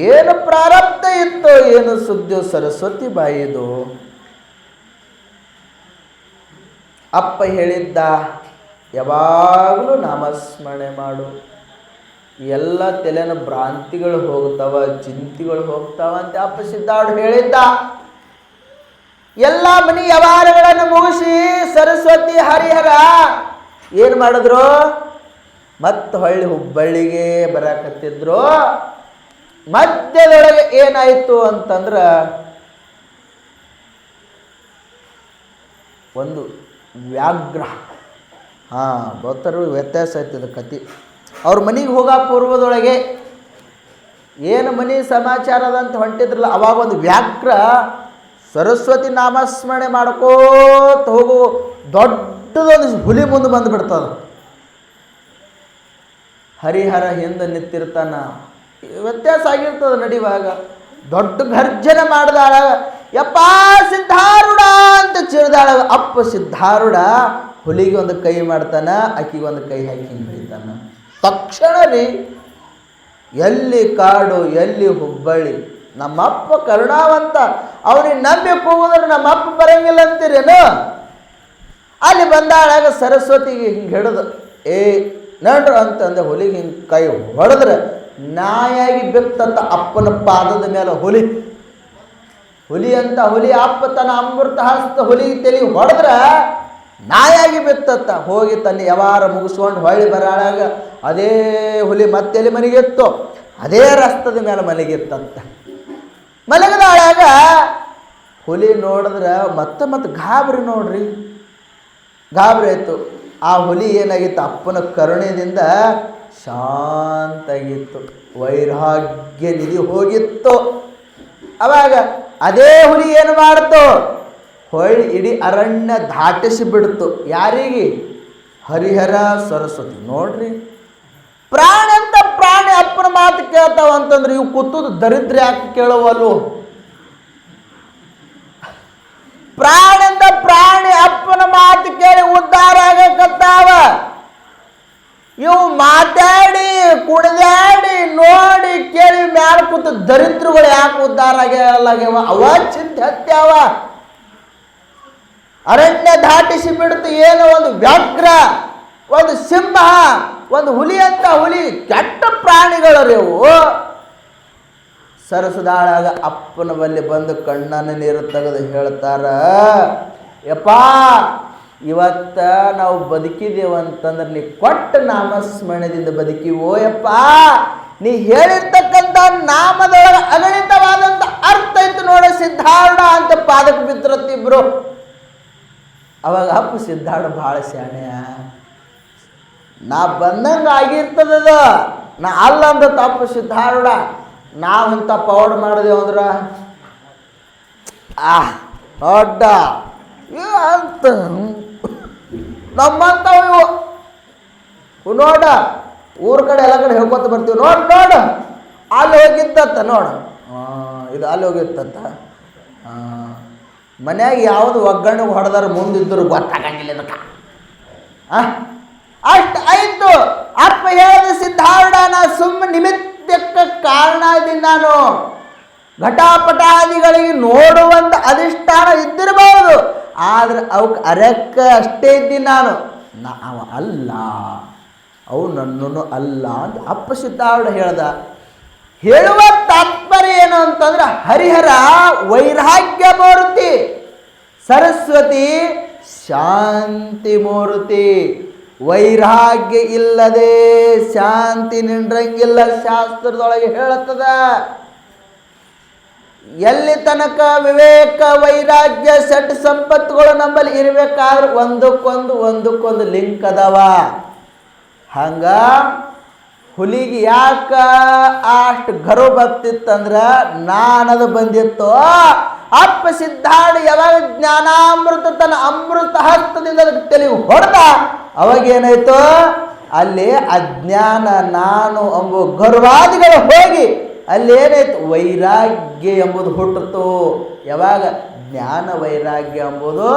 ಏನು ಪ್ರಾರಬ್ಧ ಇತ್ತು, ಏನು ಸುದ್ದಿ ಸರಸ್ವತಿ ಬಾಯಿದು. ಅಪ್ಪ ಹೇಳಿದ್ದ, ಯಾವಾಗಲೂ ನಾಮಸ್ಮರಣೆ ಮಾಡು, ಎಲ್ಲ ತಲೆನ ಭ್ರಾಂತಿಗಳು ಹೋಗ್ತಾವ, ಚಿಂತೆಗಳು ಹೋಗ್ತಾವ ಅಂತ ಅಪ್ಪ ಸಿದ್ಧಾರೂಢ ಹೇಳಿದ್ದ. ಎಲ್ಲ ಮನೆ ವ್ಯವಹಾರಗಳನ್ನು ಮುಗಿಸಿ ಸರಸ್ವತಿ ಹರಿಹರ ಏನು ಮಾಡಿದ್ರು, ಮತ್ತೆ ಹೊಳ್ಳಿ ಹುಬ್ಬಳ್ಳಿಗೆ ಬರಾಕತ್ತಿದ್ರು. ಮಧ್ಯದೊಳಗೆ ಏನಾಯಿತು ಅಂತಂದ್ರೆ ಒಂದು ವ್ಯಾಘ್ರ, ಗೊತ್ತರು ವ್ಯತ್ಯಾಸ ಆಯ್ತದ ಕತೆ. ಅವ್ರ ಮನೆಗೆ ಹೋಗೋ ಪೂರ್ವದೊಳಗೆ ಏನು ಮನೆ ಸಮಾಚಾರ ಅದಂತ ಹೊಂಟಿದ್ರಲ್ಲ, ಅವಾಗ ಒಂದು ವ್ಯಾಘ್ರ ಸರಸ್ವತಿ ನಾಮಸ್ಮರಣೆ ಮಾಡ್ಕೋತ ಹೋಗು ದೊಡ್ಡದೊಂದು ಹುಲಿ ಮುಂದೆ ಬಂದುಬಿಡ್ತದ. ಹರಿಹರ ಹಿಂದೆ ನಿಂತಿರ್ತಾನ. ವ್ಯತ್ಯಾಸ ಆಗಿರ್ತದೆ ನಡಿವಾಗ. ದೊಡ್ಡ ಗರ್ಜನೆ ಮಾಡಿದಾಳ, ಯಪ್ಪ ಸಿದ್ಧಾರೂಢ ಅಂತ ಚಿರಿದಾಳ. ಅಪ್ಪ ಸಿದ್ಧಾರೂಢ ಹುಲಿಗೆ ಒಂದು ಕೈ ಮಾಡ್ತಾನ, ಆಕಿಗೆ ಒಂದು ಕೈ ಹಾಕಿ ಹಿಡಿತಾನ. ತಕ್ಷಣ ರೀ, ಎಲ್ಲಿ ಕಾಡು ಎಲ್ಲಿ ಹುಬ್ಬಳ್ಳಿ. ನಮ್ಮಪ್ಪ ಕರುಣಾವಂತ, ಅವ್ರಿಗೆ ನಂಬಿ ಕೂಗಿದ್ರೆ ನಮ್ಮಪ್ಪ ಬರಂಗಿಲ್ಲ ಅಂತೀರೇನು. ಅಲ್ಲಿ ಬಂದಾಳಾಗ ಸರಸ್ವತಿಗೆ ಹಿಂಗೆ ಹಿಡಿದು ನಡ್ರು ಅಂತಂದೆ. ಹುಲಿಗೆ ಹಿಂಗೆ ಕೈ ಹೊಡೆದ್ರೆ ನಾಯಾಗಿ ಬಿತ್ತಂತ ಅಪ್ಪನ ಪಾದದ ಮೇಲೆ ಹುಲಿ. ಹುಲಿ ಅಂತ ಹುಲಿ ಅಪ್ಪ ತನ್ನ ಅಮೃತ ಹಸ್ತ ಹುಲಿಗೆ ತಲೆ ಹೊಡೆದ್ರೆ ನಾಯಾಗಿ ಬಿತ್ತತ್ತ. ಹೋಗಿ ತನ್ನ ವ್ಯವಹಾರ ಮುಗಿಸ್ಕೊಂಡು ಹೊಳ್ಳಿ ಬರಾಳಾಗ ಅದೇ ಹುಲಿ ಮತ್ತೆಲ್ಲಿ ಮನೆಗಿತ್ತು, ಅದೇ ರಸ್ತದ ಮೇಲೆ ಮಲಗಿತ್ತಂತ. ಮಲಗದಾಳಾಗ ಹುಲಿ ನೋಡಿದ್ರೆ ಮತ್ತೆ ಗಾಬರಿ ನೋಡ್ರಿ, ಗಾಬರಿ ಆಯಿತು. ಆ ಹುಲಿ ಏನಾಗಿತ್ತು, ಅಪ್ಪನ ಕರುಣೆಯಿಂದ ಶಾಂತಾಗಿತ್ತು, ವೈರಾಗ್ಯ ನಿಧಿ ಹೋಗಿತ್ತು. ಅವಾಗ ಅದೇ ಹುಲಿ ಏನು ಮಾಡ್ತು, ಹೊಳ್ಳಿ ಇಡೀ ಅರಣ್ಯ ದಾಟಿಸಿ ಬಿಡ್ತು. ಯಾರಿಗೆ, ಹರಿಹರ ಸರಸ್ವತಿ. ನೋಡ್ರಿ, ಪ್ರಾಣಿ ಅಂತ ಪ್ರಾಣಿ ಅಪ್ಪನ ಮಾತು ಕೇಳ್ತಾವ ಅಂತಂದ್ರೆ ಇವು ಕೂತುದು ದರಿದ್ರ ಯಾಕೆ ಕೇಳವಲ್ಲು. ಪ್ರಾಣಿ ಅಂತ ಪ್ರಾಣಿ ಅಪ್ಪನ ಮಾತು ಕೇಳಿ ಉದ್ಧಾರ ಆಗಕತ್ತಾವ. ಇವು ಮಾತಾಡಿ ಕುಣಿದಾಡಿ ನೋಡಿ ಕೇಳಿ ಮ್ಯಾಲ ಕೂತು ದರಿದ್ರಗಳು ಯಾಕೆ ಉದ್ಧಾರ ಆಗ್ಯಾವ, ಅವ ಚಿಂತೆ ಹತ್ಯಾವ. ಅರಣ್ಯ ದಾಟಿಸಿ ಬಿಡ್ತು. ಏನೋ ಒಂದು ವ್ಯಾಘ್ರ, ಒಂದು ಸಿಂಹ, ಒಂದು ಹುಲಿ ಅಂತ ಹುಲಿ, ಕೆಟ್ಟ ಪ್ರಾಣಿಗಳು ಇವು. ಸರಸದಾಳಾಗ ಅಪ್ಪನ ಬಲ್ಲಿ ಬಂದು ಕಣ್ಣನ್ನು ನೀರು ತೆಗೆದು ಹೇಳ್ತಾರ, ಯಪ್ಪ ಇವತ್ತ ನಾವು ಬದುಕಿದೇವಂತಂದ್ರೆ ನೀ ಕೊಟ್ಟ ನಾಮಸ್ಮರಣದಿಂದ ಬದುಕಿವೋ ಯಪ್ಪ. ನೀ ಹೇಳಿರ್ತಕ್ಕಂಥ ನಾಮದೊಳಗೆ ಅಗಣಿತವಾದಂಥ ಅರ್ಥ ಇತ್ತು ನೋಡ ಸಿದ್ಧಾರೂಢ ಅಂತ ಪಾದಕ್ಕೆ ಬಿದ್ರತ್ತಿಬ್ರು. ಅವಾಗ ಅಪ್ಪ ಸಿದ್ಧಾರೂಢ ಭಾಳ ಶಾಣೆಯ. ನಾ ಬಂದಂಗೆ ಆಗಿರ್ತದದ, ನಾ ಅಲ್ಲ ಅಂದ ತಪ್ಪು ಸಿದ್ಧಾರೂಢ. ನಾವಂತ ಪೌಡ್ ಮಾಡಿದೆವು ಅಂದ್ರೆ ದೊಡ್ಡ ಅಂತ ನಮ್ಮಂತವು ಇವು ನೋಡ. ಊರ ಕಡೆ ಎಲ್ಲ ಕಡೆ ಹೇಳ್ಕೊತ ಬರ್ತೀವಿ. ನೋಡು ಅಲ್ಲಿ ಹೋಗಿತ್ತತ್ತ, ನೋಡು ಇದು ಅಲ್ಲಿ ಹೋಗಿತ್ತತ್ತ. ಮನ್ಯಾಗ ಯಾವುದು ಒಗ್ಗರಣೆ ಹೊಡೆದಾರ ಮುಂದಿದ್ದರು ಗೊತ್ತಾಗಂಗಿಲ್ಲ ಇದಕ್ಕೆ. ಅಷ್ಟು ಆಯಿತು. ಅಪ್ಪ ಹೇಳಿದ ಸಿದ್ಧಾರೂಢ, ನಾ ಸುಮ್ಮನೆ ನಿಮಿತ್ತಕ್ಕೆ ಕಾರಣ ಇದ್ದೀನಿ. ನಾನು ಘಟಾಪಟಾದಿಗಳಿಗೆ ನೋಡುವಂಥ ಅಧಿಷ್ಠಾನ ಇದ್ದಿರಬಹುದು, ಆದರೆ ಅವಕ್ಕೆ ಅರಕ್ಕ ಅಷ್ಟೇ ಇದ್ದೀನಿ ನಾನು. ಅವ ಅಲ್ಲ, ಅವು ನನ್ನನ್ನು ಅಲ್ಲ ಅಂತ ಅಪ್ಪ ಸಿದ್ಧಾರೂಢ ಹೇಳ್ದ. ಹೇಳುವ ತಾತ್ಪರ್ಯ ಏನು ಅಂತಂದ್ರೆ ಹರಿಹರ ವೈರಾಗ್ಯ ಮೂರ್ತಿ, ಸರಸ್ವತಿ ಶಾಂತಿ ಮೂರ್ತಿ. ವೈರಾಗ್ಯ ಇಲ್ಲದೆ ಶಾಂತಿ ನಿಂಡ್ರಂಗಿಲ್ಲ, ಶಾಸ್ತ್ರದೊಳಗೆ ಹೇಳುತ್ತದ. ಎಲ್ಲಿ ತನಕ ವಿವೇಕ ವೈರಾಗ್ಯ ಷಟ್ ಸಂಪತ್ತುಗಳು ನಮ್ಮಲ್ಲಿ ಇರಬೇಕಾದ್ರೆ ಒಂದಕ್ಕೊಂದು ಲಿಂಕ್ ಅದಾವ. ಹಂಗ ಹುಲಿಗೆ ಯಾಕ ಅಷ್ಟು ಗರ್ವ ಬರ್ತಿತ್ತಂದ್ರ ನಾನದು ಬಂದಿತ್ತು. ಅಪ್ಪ ಸಿದ್ಧಾರ್ಥ ಯಾವಾಗ ಜ್ಞಾನಾಮೃತ ತನ್ನ ಅಮೃತ ಹಸ್ತದಿಂದ ಅದಕ್ಕೆ ತೆಲಿಗೆ ಹೊಡೆದ, ಅವಾಗೇನಾಯ್ತು, ಅಲ್ಲಿ ಅಜ್ಞಾನ ನಾನು ಎಂಬುವ ಗರ್ವಾದಿಗಳು ಹೋಗಿ ಅಲ್ಲಿ ಏನಾಯ್ತು, ವೈರಾಗ್ಯ ಎಂಬುದು ಹುಟ್ಟಿತು. ಯಾವಾಗ ಜ್ಞಾನ ವೈರಾಗ್ಯ ಎಂಬುದು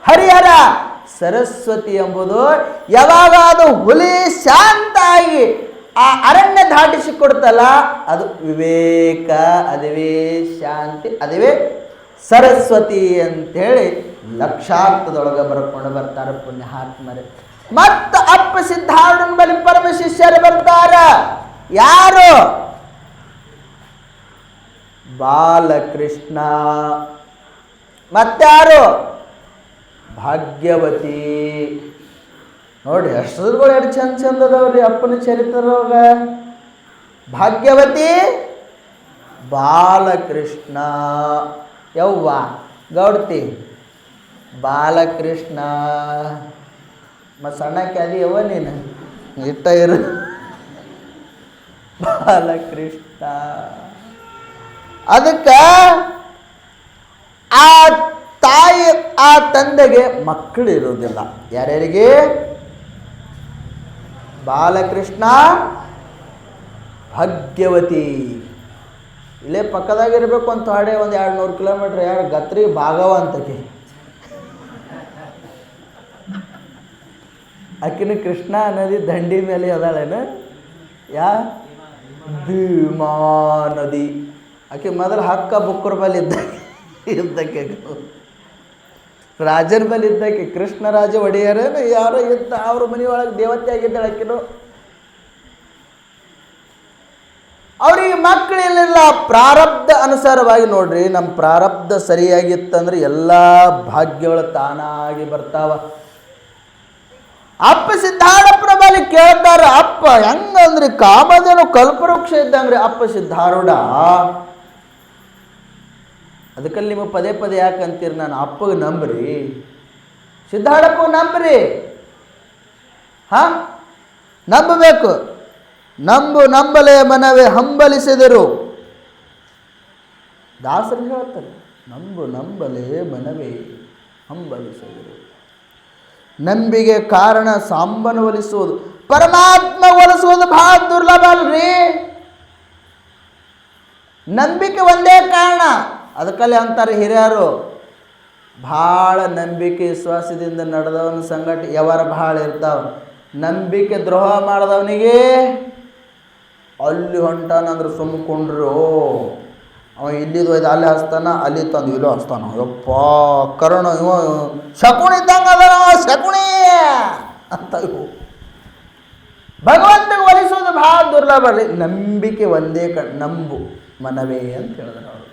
ಹರಿಹರ, ಸರಸ್ವತಿ ಎಂಬುದು ಯಾವಾಗ ಅದು ಹುಲಿ ಶಾಂತ ಆಗಿ ಆ ಅರಣ್ಯ ದಾಟಿಸಿ ಕೊಡ್ತಲ್ಲ, ಅದು ವಿವೇಕ, ಅದುವೇ ಶಾಂತಿ, ಅದುವೇ ಸರಸ್ವತಿ ಅಂತೇಳಿ ಲಕ್ಷಾರ್ಥದೊಳಗೆ ಬರ್ಕೊಂಡು ಬರ್ತಾರೆ ಪುಣ್ಯಾತ್ಮರೇ. ಮತ್ತು ಅಪ್ಪ ಸಿದ್ಧಾರ್ಥನ ಬಳಿ ಪರಮ ಶಿಷ್ಯರು ಬರ್ತಾರ. ಯಾರು? ಬಾಲಕೃಷ್ಣ. ಮತ್ತಾರು? ಭಾಗ್ಯವತಿ. ನೋಡಿ ಹೆಸರುಗಳು ಎರಡು ಚಂದ ಚಂದ ಅದಾವ್ರಿ ಅಪ್ಪನ ಚರಿತ್ರವಾಗ. ಭಾಗ್ಯವತಿ, ಬಾಲಕೃಷ್ಣ. ಯವ್ವ ಗೌಡ್ತಿ ಬಾಲಕೃಷ್ಣ. ಸಣ್ಣಕ್ಕೆ ಅದಿ ಯವ್ವ ನೀನು ಇಟ್ಟ ಇರು. ಬಾಲಕೃಷ್ಣ. ಅದಕ್ಕೆ ಆ ತಾಯಿ ಆ ತಂದೆಗೆ ಮಕ್ಕಳು ಇರೋದಿಲ್ಲ. ಯಾರ್ಯಾರಿಗೆ? ಬಾಲಕೃಷ್ಣ, ಭಾಗ್ಯವತಿ. ಇಲ್ಲೇ ಪಕ್ಕದಾಗಿರ್ಬೇಕು ಅಂತ ಹಾಡೆ ಒಂದು 200 ಕಿಲೋಮೀಟ್ರ್. ಯಾರು? ಗತ್ರಿ ಭಾಗವ ಅಂತಕಿ. ಆಕಿನ ಕೃಷ್ಣ ನದಿ ದಂಡಿ ಮೇಲೆ ಅದಾಳೇನು? ಭೀಮಾ ನದಿ. ಆಕೆ ಮೊದಲು ಹಕ್ಕ ಬುಕ್ಕರ ಬಲ್ಲಿ ಇದ್ದಕ್ಕೆ, ರಾಜನ ಬಲ್ಲಿ ಇದ್ದಕ್ಕೆ. ಕೃಷ್ಣರಾಜ ಒಡೆಯರೇನು ಯಾರೋ ಇದ್ದ, ಅವ್ರ ಮನೆಯೊಳಗೆ ದೇವತೆ ಆಗಿದ್ದಾಳೆ ಆಕಿನು. ಅವ್ರಿಗೆ ಮಕ್ಕಳಿಲ್ಲ. ಪ್ರಾರಬ್ಧ ಅನುಸಾರವಾಗಿ ನೋಡ್ರಿ, ನಮ್ಮ ಪ್ರಾರಬ್ಧ ಸರಿಯಾಗಿತ್ತಂದ್ರೆ ಎಲ್ಲ ಭಾಗ್ಯಗಳು ತಾನಾಗಿ ಬರ್ತಾವ. ಅಪ್ಪ ಸಿದ್ಧಾರೂಢ ಬಳಿ ಕೇಳ್ತಾರ, ಅಪ್ಪ ಹೆಂಗಂದ್ರಿ ಕಾಮಧೇನು ಕಲ್ಪವೃಕ್ಷ ಇದ್ದಂಗ್ರಿ ಅಪ್ಪ ಸಿದ್ಧಾರೂಢ. ಅದಕ್ಕಲ್ಲಿ ನಿಮ್ಮ ಪದೇ ಪದೇ ಯಾಕಂತೀರಿ? ನಾನು ಅಪ್ಪಗೆ ನಂಬ್ರಿ, ಸಿದ್ಧಾರೂಢಪ್ಪು ನಂಬ್ರಿ. ನಂಬಬೇಕು. ನಂಬಲೆ ಮನವೇ ಹಂಬಲಿಸಿದರು. ದಾಸರು ಹೇಳ್ತಾರೆ, ನಂಬಲೆ ಮನವೇ ಹಂಬಲಿಸಿದರು. ನಂಬಿಗೆ ಕಾರಣ ಸಾಂಬನ ಒಲಿಸುವುದು, ಪರಮಾತ್ಮ ಒಲಿಸುವುದು ಬಹಳ ದುರ್ಲಭ ಅಲ್ರಿ. ನಂಬಿಕೆ ಒಂದೇ ಕಾರಣ. ಅದಕ್ಕಲ್ಲಿ ಅಂತಾರೆ ಹಿರಿಯರು, ಭಾಳ ನಂಬಿಕೆ ವಿಶ್ವಾಸದಿಂದ ನಡೆದವನ ಸಂಗಟ ಯಾವಾರ ಭಾಳ ಇರ್ತಾವ. ನಂಬಿಕೆ ದ್ರೋಹ ಮಾಡಿದವನಿಗೆ ಅಲ್ಲಿ ಹೊಂಟಾನಂದ್ರೆ ಸುಮ್ಕೊಂಡ್ರು. ಅವ ಇಲ್ಲಿದು ಒಯ್ದು ಅಲ್ಲಿ ಹಸ್ತಾನ, ಅಲ್ಲಿ ತಂದು ಇಲ್ಲೂ ಹಸ್ತಾನ. ಯಪ್ಪ ಕರುಣ, ಇವ ಶಕುಣಿ ಇದ್ದಂಗೆ ಅದ, ಶಕುಣಿ ಅಂತ. ಭಗವಂತಗೆ ಒಲಿಸೋದು ಭಾಳ ದುರ್ಲಭ ರೀ. ನಂಬಿಕೆ ಒಂದೇ ನಂಬು ಮನವೇ ಅಂತ ಹೇಳಿದ್ರು ಅವರು.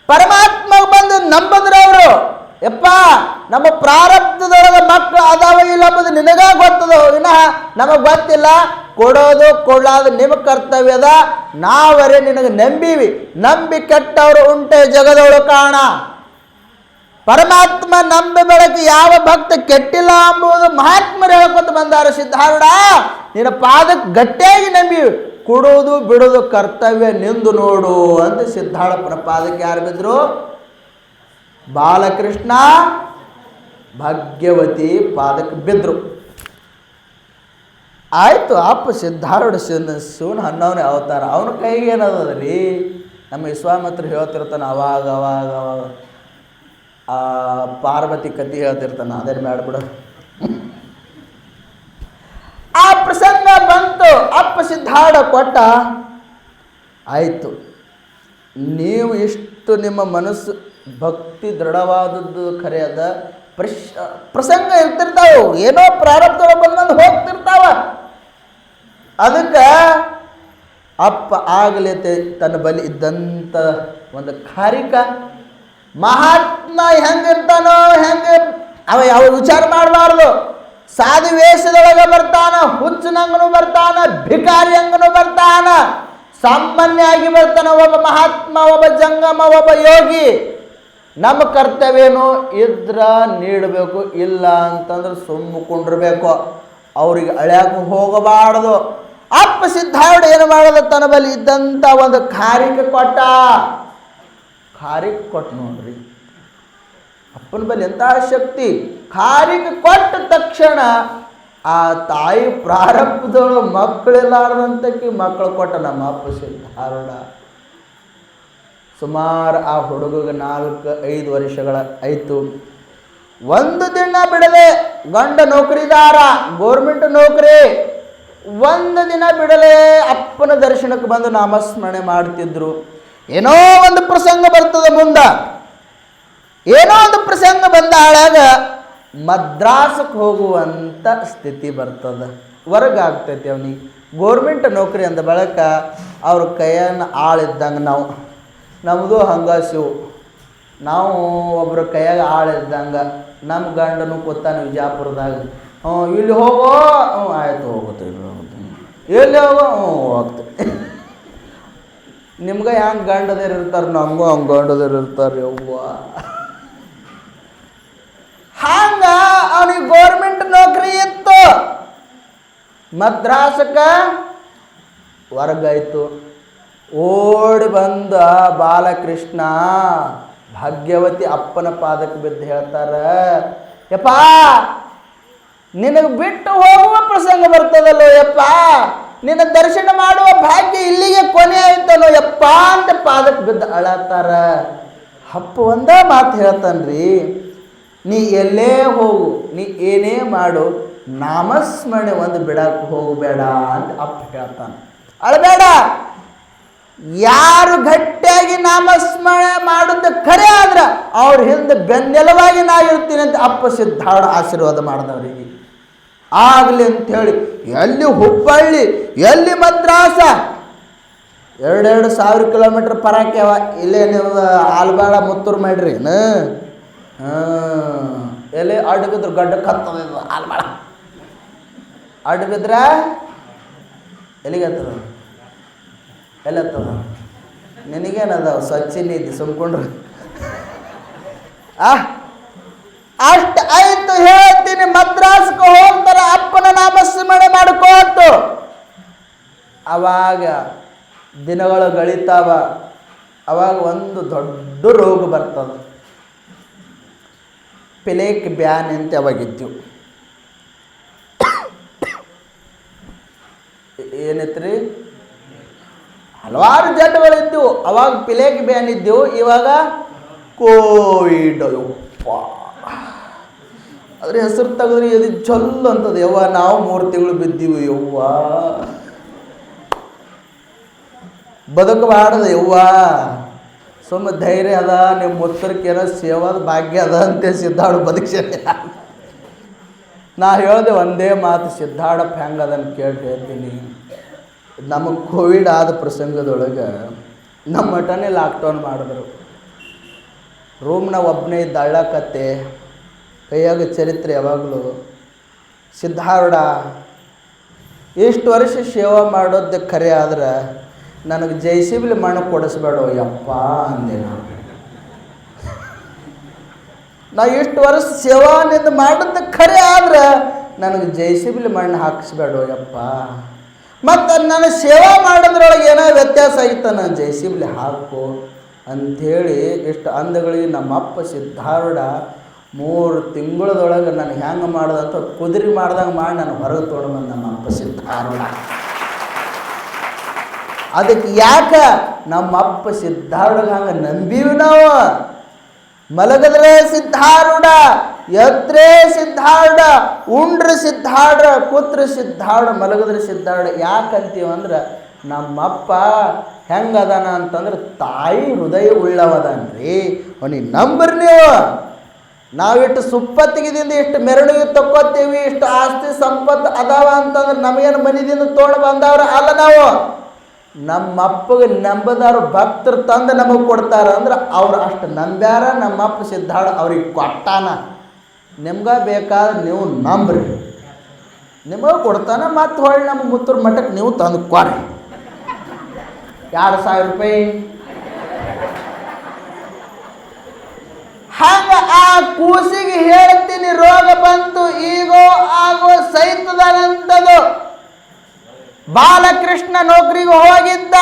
ಪರಮಾತ್ಮ ಬಂದು ನಂಬುದ್ರು ಅವರು. ಯಪ್ಪ ನಮ್ಮ ಪ್ರಾರಬ್ಧದೊಳಗೆ ಮಕ್ಕಳು ಅದಾವ ಇಲ್ಲ ಅಂಬುದು ನಿನಗ ಗೊತ್ತದ, ವಿನಃ ನಮಗೆ ಗೊತ್ತಿಲ್ಲ. ಕೊಡೋದು ಕೊಡಲಾದು ನಿಮ್ಮ ಕರ್ತವ್ಯದ. ನಾವರೇ ನಿನಗೆ ನಂಬೀವಿ. ನಂಬಿ ಕೆಟ್ಟವರು ಉಂಟೆ ಜಗದೊಳು ಕಾಣ. ಪರಮಾತ್ಮ ನಂಬಿ ಬೆಳಕು ಯಾವ ಭಕ್ತ ಕೆಟ್ಟಿಲ್ಲ ಎಂಬುದು ಮಹಾತ್ಮರು ಹೇಳ್ಕೊತ ಬಂದಾರ. ಸಿದ್ಧಾರೂಢ ನಿನ್ನ ಪಾದಕ್ಕೆ ಗಟ್ಟಿಯಾಗಿ ನಂಬೀವಿ. ಕೊಡೋದು ಬಿಡೋದು ಕರ್ತವ್ಯ ನಿಂದು ನೋಡು ಅಂತ ಸಿದ್ಧಾರೂಢಪ್ಪನ ಪಾದಕ್ಕೆ ಯಾರು ಬಿದ್ರು? ಬಾಲಕೃಷ್ಣ, ಭಾಗ್ಯವತಿ ಪಾದಕ್ಕೆ ಬಿದ್ರು. ಆಯಿತು, ಅಪ್ಪ ಸಿದ್ಧಾರೂಢ ಶಿವನ ಹನ್ನವನೇ ಅವತಾರ. ಅವನ ಕೈಗೆ ಏನದ ರೀ? ನಮ್ಮ ವಿಶ್ವಾಮಿತ್ರ ಹೇಳ್ತಿರ್ತಾನೆ ಅವಾಗ ಅವಾಗ ಅವಾಗ ಆ ಪಾರ್ವತಿ ಕಥೆ ಹೇಳ್ತಿರ್ತಾನೆ. ಅದೇನು ಬೇಡ. ಆ ಪ್ರಸಂಗ ಬಂತು, ಅಪ್ಪ ಸಿದ್ಧಾರೂಢ ಕೊಟ್ಟ. ಆಯಿತು, ನೀವು ಇಷ್ಟು ನಿಮ್ಮ ಮನಸ್ಸು ಭಕ್ತಿ ದೃಢವಾದದ್ದು ಖರೆ ಅದ. ಪ್ರಸಂಗ ಇರ್ತಿರ್ತಾವ, ಏನೋ ಪ್ರಾರಬ್ಧ ಬಂದು ಹೋಗ್ತಿರ್ತಾವ. ಅದಕ್ಕೆ ಅಪ್ಪ ಆಗಲಿ ತನ್ನ ಬಳಿ ಇದ್ದಂಥ ಒಂದು ಕಾರಿಕ ಮಹಾತ್ಮ ಹೆಂಗಿರ್ತಾನೋ ಹೆಂಗೆ ಯಾವ ವಿಚಾರ ಮಾಡಬಾರ್ದು. ಸಾಧು ವೇಷದೊಳಗೆ ಬರ್ತಾನ, ಹುಚ್ಚನಂಗನು ಬರ್ತಾನ, ಭಿಕಾರಿ ಹಂಗನು ಬರ್ತಾನ, ಸಾಮಾನ್ಯವಾಗಿ ಬರ್ತಾನ. ಒಬ್ಬ ಮಹಾತ್ಮ, ಒಬ್ಬ ಜಂಗಮ, ಒಬ್ಬ ಯೋಗಿ. ನಮ್ಮ ಕರ್ತವ್ಯನು ಇದ್ರ ನೀಡಬೇಕು, ಇಲ್ಲ ಅಂತಂದ್ರೆ ಸುಮ್ಮಕೊಂಡಿರ್ಬೇಕು. ಅವ್ರಿಗೆ ಅಳ್ಯಾಕೆ ಹೋಗಬಾರ್ದು. ಅಪ್ಪ ಸಿದ್ಧಾರೂಢ ಏನು ಮಾಡೋದು, ತನ್ನ ಬಳಿ ಇದ್ದಂಥ ಒಂದು ಕಾರಿಕೆ ಕೊಟ್ಟ. ಕಾರಿಕೆ ಕೊಟ್ಟು ನೋಡ್ರಿ, ಅಪ್ಪನ ಬಳಿ ಎಂಥ ಶಕ್ತಿ. ಕಾರಿಕೆ ಕೊಟ್ಟ ತಕ್ಷಣ ಆ ತಾಯಿ ಪ್ರಾರಂಭದಳು ಮಕ್ಕಳಿಲ್ಲಾರ್ದಂತಕ್ಕೆ ಮಕ್ಕಳು ಕೊಟ್ಟ ನಮ್ಮ ಅಪ್ಪ ಸಿದ್ಧಾರೂಢ. ಸುಮಾರು ಆ ಹುಡುಗಗೆ 4-5 ವರ್ಷಗಳ ಆಯಿತು. ಒಂದು ದಿನ ಬಿಡದೆ, ಗಂಡ ನೌಕರಿದಾರ, ಗೋರ್ಮೆಂಟ್ ನೌಕರಿ. ಒಂದು ದಿನ ಬಿಡಲೆ ಅಪ್ಪನ ದರ್ಶನಕ್ಕೆ ಬಂದು ನಾಮಸ್ಮರಣೆ ಮಾಡ್ತಿದ್ರು. ಏನೋ ಒಂದು ಪ್ರಸಂಗ ಬರ್ತದೆ ಮುಂದೆ. ಏನೋ ಒಂದು ಪ್ರಸಂಗ ಬಂದ ಆಳಾಗ ಮದ್ರಾಸಕ್ಕೆ ಹೋಗುವಂಥ ಸ್ಥಿತಿ ಬರ್ತದೆ. ಹೊರಗಾಗ್ತೈತಿ ಅವನಿಗೆ. ಗೋರ್ಮೆಂಟ್ ನೌಕರಿ ಅಂದ ಬಳಕ ಅವ್ರ ಕೈಯನ್ನು ಆಳಿದ್ದಂಗೆ ನಾವು, ನಮ್ಮದು ಹಂಗಾಸಿವು. ನಾವು ಒಬ್ಬರ ಕೈಯಾಗ ಆಳಿದ್ದಂಗೆ. ನಮ್ಮ ಗಂಡನು ಕೂತಾನ ವಿಜಾಪುರದಾಗ. ಇಲ್ಲಿ ಹೋಗೋ, ಆಯ್ತು ಹೋಗುತ್ತೆ. ಎಲ್ಲಿ ಹೋಗೋ, ಹೋಗ್ತದೆ. ನಿಮ್ಗೆ ಹೆಂಗೆ ಗಂಡದೇರು ಇರ್ತಾರೆ, ನಮಗೂ ಹಂಗೆ ಗಂಡದೇರು ಇರ್ತಾರೆ. ಯವ್ವ ಹಂಗ ಅವನಿಗೆ ಗೋರ್ಮೆಂಟ್ ನೌಕರಿ ಇತ್ತು. ಮದ್ರಾಸಕ್ಕೆ ವರ್ಗಾಯ್ತು. ಓಡಿ ಬಂದ ಬಾಲಕೃಷ್ಣ ಭಾಗ್ಯವತಿ ಅಪ್ಪನ ಪಾದಕ್ಕೆ ಬಿದ್ದು ಹೇಳ್ತಾರ, ಯಪ್ಪ ನಿನಗೆ ಬಿಟ್ಟು ಹೋಗುವ ಪ್ರಸಂಗ ಬರ್ತದಲ್ಲೋ ಯಪ್ಪ, ನಿನ್ನ ದರ್ಶನ ಮಾಡುವ ಭಾಗ್ಯ ಇಲ್ಲಿಗೆ ಕೊನೆ ಆಯ್ತಲ್ಲೋ ಯಪ್ಪ ಅಂತ ಪಾದಕ್ಕೆ ಬಿದ್ದು ಅಳತ್ತಾರ. ಅಪ್ಪ ಒಂದೇ ಮಾತು ಹೇಳ್ತಾನ್ರಿ, ನೀ ಎಲ್ಲೇ ಹೋಗು, ನೀ ಏನೇ ಮಾಡು, ನಾಮಸ್ಮರಣೆ ಒಂದು ಬಿಡಕ್ಕೆ ಹೋಗಬೇಡ ಅಂತ ಅಪ್ಪ ಹೇಳ್ತಾನೆ. ಅಳಬೇಡ. ಯಾರು ಗಟ್ಟಿಯಾಗಿ ನಾಮಸ್ಮರಣೆ ಮಾಡುತ್ತೆ ಖರೆ ಆದ್ರೆ ಅವ್ರ ಹಿಂದೆ ಬೆನ್ನೆಲುವಾಗಿ ನಾ ಇರ್ತೀನಿ ಅಂತ ಅಪ್ಪ ಸಿದ್ಧಾರೂಢ ಆಶೀರ್ವಾದ ಮಾಡಿದವರಿಗೆ. ಆಗಲಿ ಅಂಥೇಳಿ ಎಲ್ಲಿ ಹುಬ್ಬಳ್ಳಿ, ಎಲ್ಲಿ ಮದ್ರಾಸ, 2-2 ಸಾವಿರ ಕಿಲೋಮೀಟ್ರ್ ಪರಾಕ್ಯವ. ಇಲ್ಲೇ ನೀವು ಆಲ್ಬಾಳ ಮುತ್ತೂರು ಮಾಡ್ರಿ. ಎಲ್ಲಿ ಅಡ್ಡ ಬಿದ್ರು ಗಡ್ಡ ಕತ್ತದ ಆಲ್ಬಾಳ. ಅಡ್ಡ ಬಿದ್ರ ಎಲ್ಲಿಗೆ ಹತ್ತದ, ಎಲ್ಲಿ ಹತ್ತದ? ನಿನಗೇನದ ಸ್ವಚ್ಛಿನ ಇದ್ದಿ ಸುಮ್ಕೊಂಡ್ರೆ. ಅಷ್ಟು ಆಯ್ತು ಹೇಳ್ತೀನಿ. ಮದ್ರಾಸ್ಗೆ ಹೋಗ್ತಾರೆ, ಅಪ್ಪನ ನಾಮಸ್ಮರಣೆ ಮಾಡಿಕೊಟ್ಟು. ಅವಾಗ ದಿನಗಳು ಗಳಿತಾವ. ಅವಾಗ ಒಂದು ದೊಡ್ಡ ರೋಗ ಬರ್ತದೆ, ಪಿಲೇಕ್ ಬ್ಯಾನ್ ಅಂತ ಅವಾಗಿದ್ದೆವು. ಏನೈತ್ರಿ, ಹಲವಾರು ಜಡ್ಡುಗಳಿದ್ದವು. ಅವಾಗ ಪಿಲೇಕ್ ಬ್ಯಾನ್ ಇದ್ದೆವು, ಇವಾಗ ಕೋವಿಡ್. ಅದ್ರ ಹೆಸರು ತೆಗೆದ್ರೆ ಎದು ಚೊಲ್ಲು ಅಂತದ. ಯವ್ವ ನಾವು 3 ತಿಂಗಳು ಬಿದ್ದೀವಿ. ಯವ್ವ ಬದುಕಬಾರ್ದು ಯವ್ವ, ಸುಮ್ಮ ಧೈರ್ಯ ಅದ, ನಿಮ್ಮ ಉತ್ತರಕ್ಕೇನೋ ಸೇವಾದ ಭಾಗ್ಯ ಅದ ಅಂತ ಸಿದ್ಧಾರೂಢ ಬದುಕ್ಸೇನೆ. ನಾ ಹೇಳಿದೆ ಒಂದೇ ಮಾತು, ಸಿದ್ಧಾರೂಢ ಹೆಂಗೆ ಅದನ್ನು ಹೇಳ್ತೀನಿ. ನಮಗೆ ಕೋವಿಡ್ ಆದ ಪ್ರಸಂಗದೊಳಗೆ ನಮ್ಮ ಮಠನೇ ಲಾಕ್ಡೌನ್ ಮಾಡಿದ್ರು. ರೂಮ್ನ ಒಬ್ಬನೇ ಇದ್ದ ಅಳ್ಳಕತ್ತೆ, ಕೈಯಾಗ ಚರಿತ್ರೆ ಯಾವಾಗಲೂ. ಸಿದ್ಧಾರೂಢ ಇಷ್ಟು ವರ್ಷ ಸೇವಾ ಮಾಡೋದು ಖರೆ ಆದ್ರೆ ನನಗೆ ಜೈಸಿಬಿಲಿ ಮಣ್ಣು ಕೊಡಿಸ್ಬೇಡ ಯಪ್ಪ ಅಂದೆ ನಾನು. ಇಷ್ಟು ವರ್ಷ ಸೇವಾನಿಂದ ಮಾಡೋದು ಖರೆ ಆದ್ರೆ ನನಗೆ ಜೈಸಿಬಿಲಿ ಮಣ್ಣು ಹಾಕಿಸ್ಬೇಡ ಯಪ್ಪ. ಮತ್ತು ನಾನು ಸೇವಾ ಮಾಡೋದ್ರೊಳಗೆ ಏನೋ ವ್ಯತ್ಯಾಸ ಆಗಿತ್ತು, ನಾನು ಜೈಸಿಬಿಲಿ ಹಾಕು ಅಂಥೇಳಿ ಇಷ್ಟು ಅಂದಗಳಿಗೆ ನಮ್ಮಪ್ಪ ಸಿದ್ಧಾರೂಢ 3 ತಿಂಗಳದೊಳಗೆ ನಾನು ಹೆಂಗೆ ಮಾಡ್ದಂತ ಕುದುರೆ ಮಾಡ್ದಂಗೆ ಮಾಡಿ ನಾನು ಹೊರಗೆ ತೊಗೊಂಡ್ಬಂದು ನಮ್ಮಪ್ಪ ಸಿದ್ಧಾರೂಢ. ಅದಕ್ಕೆ ಯಾಕೆ ನಮ್ಮಪ್ಪ ಸಿದ್ಧಾರೂಢಗೆ ಹಂಗೆ ನಂಬೀವಿ ನಾವು. ಮಲಗದ್ರೆ ಸಿದ್ಧಾರೂಢ, ಎದ್ರೆ ಸಿದ್ಧಾರೂಢ, ಉಂಡ್ರೆ ಸಿದ್ಧಾರೂಢ, ಕೂತ್ರೆ ಸಿದ್ಧಾರೂಢ, ಮಲಗದ್ರೆ ಸಿದ್ಧಾರೂಢ. ಯಾಕಂತೀವಿ ಅಂದ್ರೆ ನಮ್ಮಪ್ಪ ಹೆಂಗದಾನ ಅಂತಂದ್ರೆ ತಾಯಿ ಹೃದಯ ಉಳ್ಳವದನ್ರಿ. ಅವನಿಗೆ ನಂಬ್ರಿ ನೀವು. ನಾವಿಷ್ಟು ಸುಪ್ಪತ್ತಿಗೆದಿಂದ ಇಷ್ಟು ಮೆರವಣಿಗೆ ತಕ್ಕೋತೀವಿ, ಇಷ್ಟು ಆಸ್ತಿ ಸಂಪತ್ತು ಅದಾವ ಅಂತಂದ್ರೆ ನಮಗೇನು ಮನೆದಿಂದ ತೊಗೊಂಡು ಬಂದವ್ರ ಅಲ್ಲ ನಾವು. ನಮ್ಮಪ್ಪಗೆ ನಂಬದಾರು ಭಕ್ತರು ತಂದು ನಮಗೆ ಕೊಡ್ತಾರ ಅಂದ್ರೆ ಅವ್ರು ಅಷ್ಟು ನಂಬ್ಯಾರ. ನಮ್ಮಪ್ಪ ಸಿದ್ಧಾರ್ಥ ಅವ್ರಿಗೆ ಕೊಟ್ಟಾನ. ನಿಮ್ಗೆ ಬೇಕಾದ್ರೆ ನೀವು ನಂಬ್ರಿ, ನಿಮಗೆ ಕೊಡ್ತಾನೆ. ಮತ್ತು ಹೊಳ್ಳಿ ನಮ್ಮ ಮುತ್ತೂರ ಮಠಕ್ಕೆ ನೀವು ತಂದು ಕೊಡ್ರಿ 2,000 ರೂಪಾಯಿ. ಹಂಗ ಆ ಕೂಸಿಗೆ ಹೇಳ್ತೀನಿ, ರೋಗ ಬಂತು ಈಗೋ ಆಗೋ ಸಹಿತದಂಥದ್ದು. ಬಾಲಕೃಷ್ಣ ನೌಕರಿಗೆ ಹೋಗಿದ್ದ.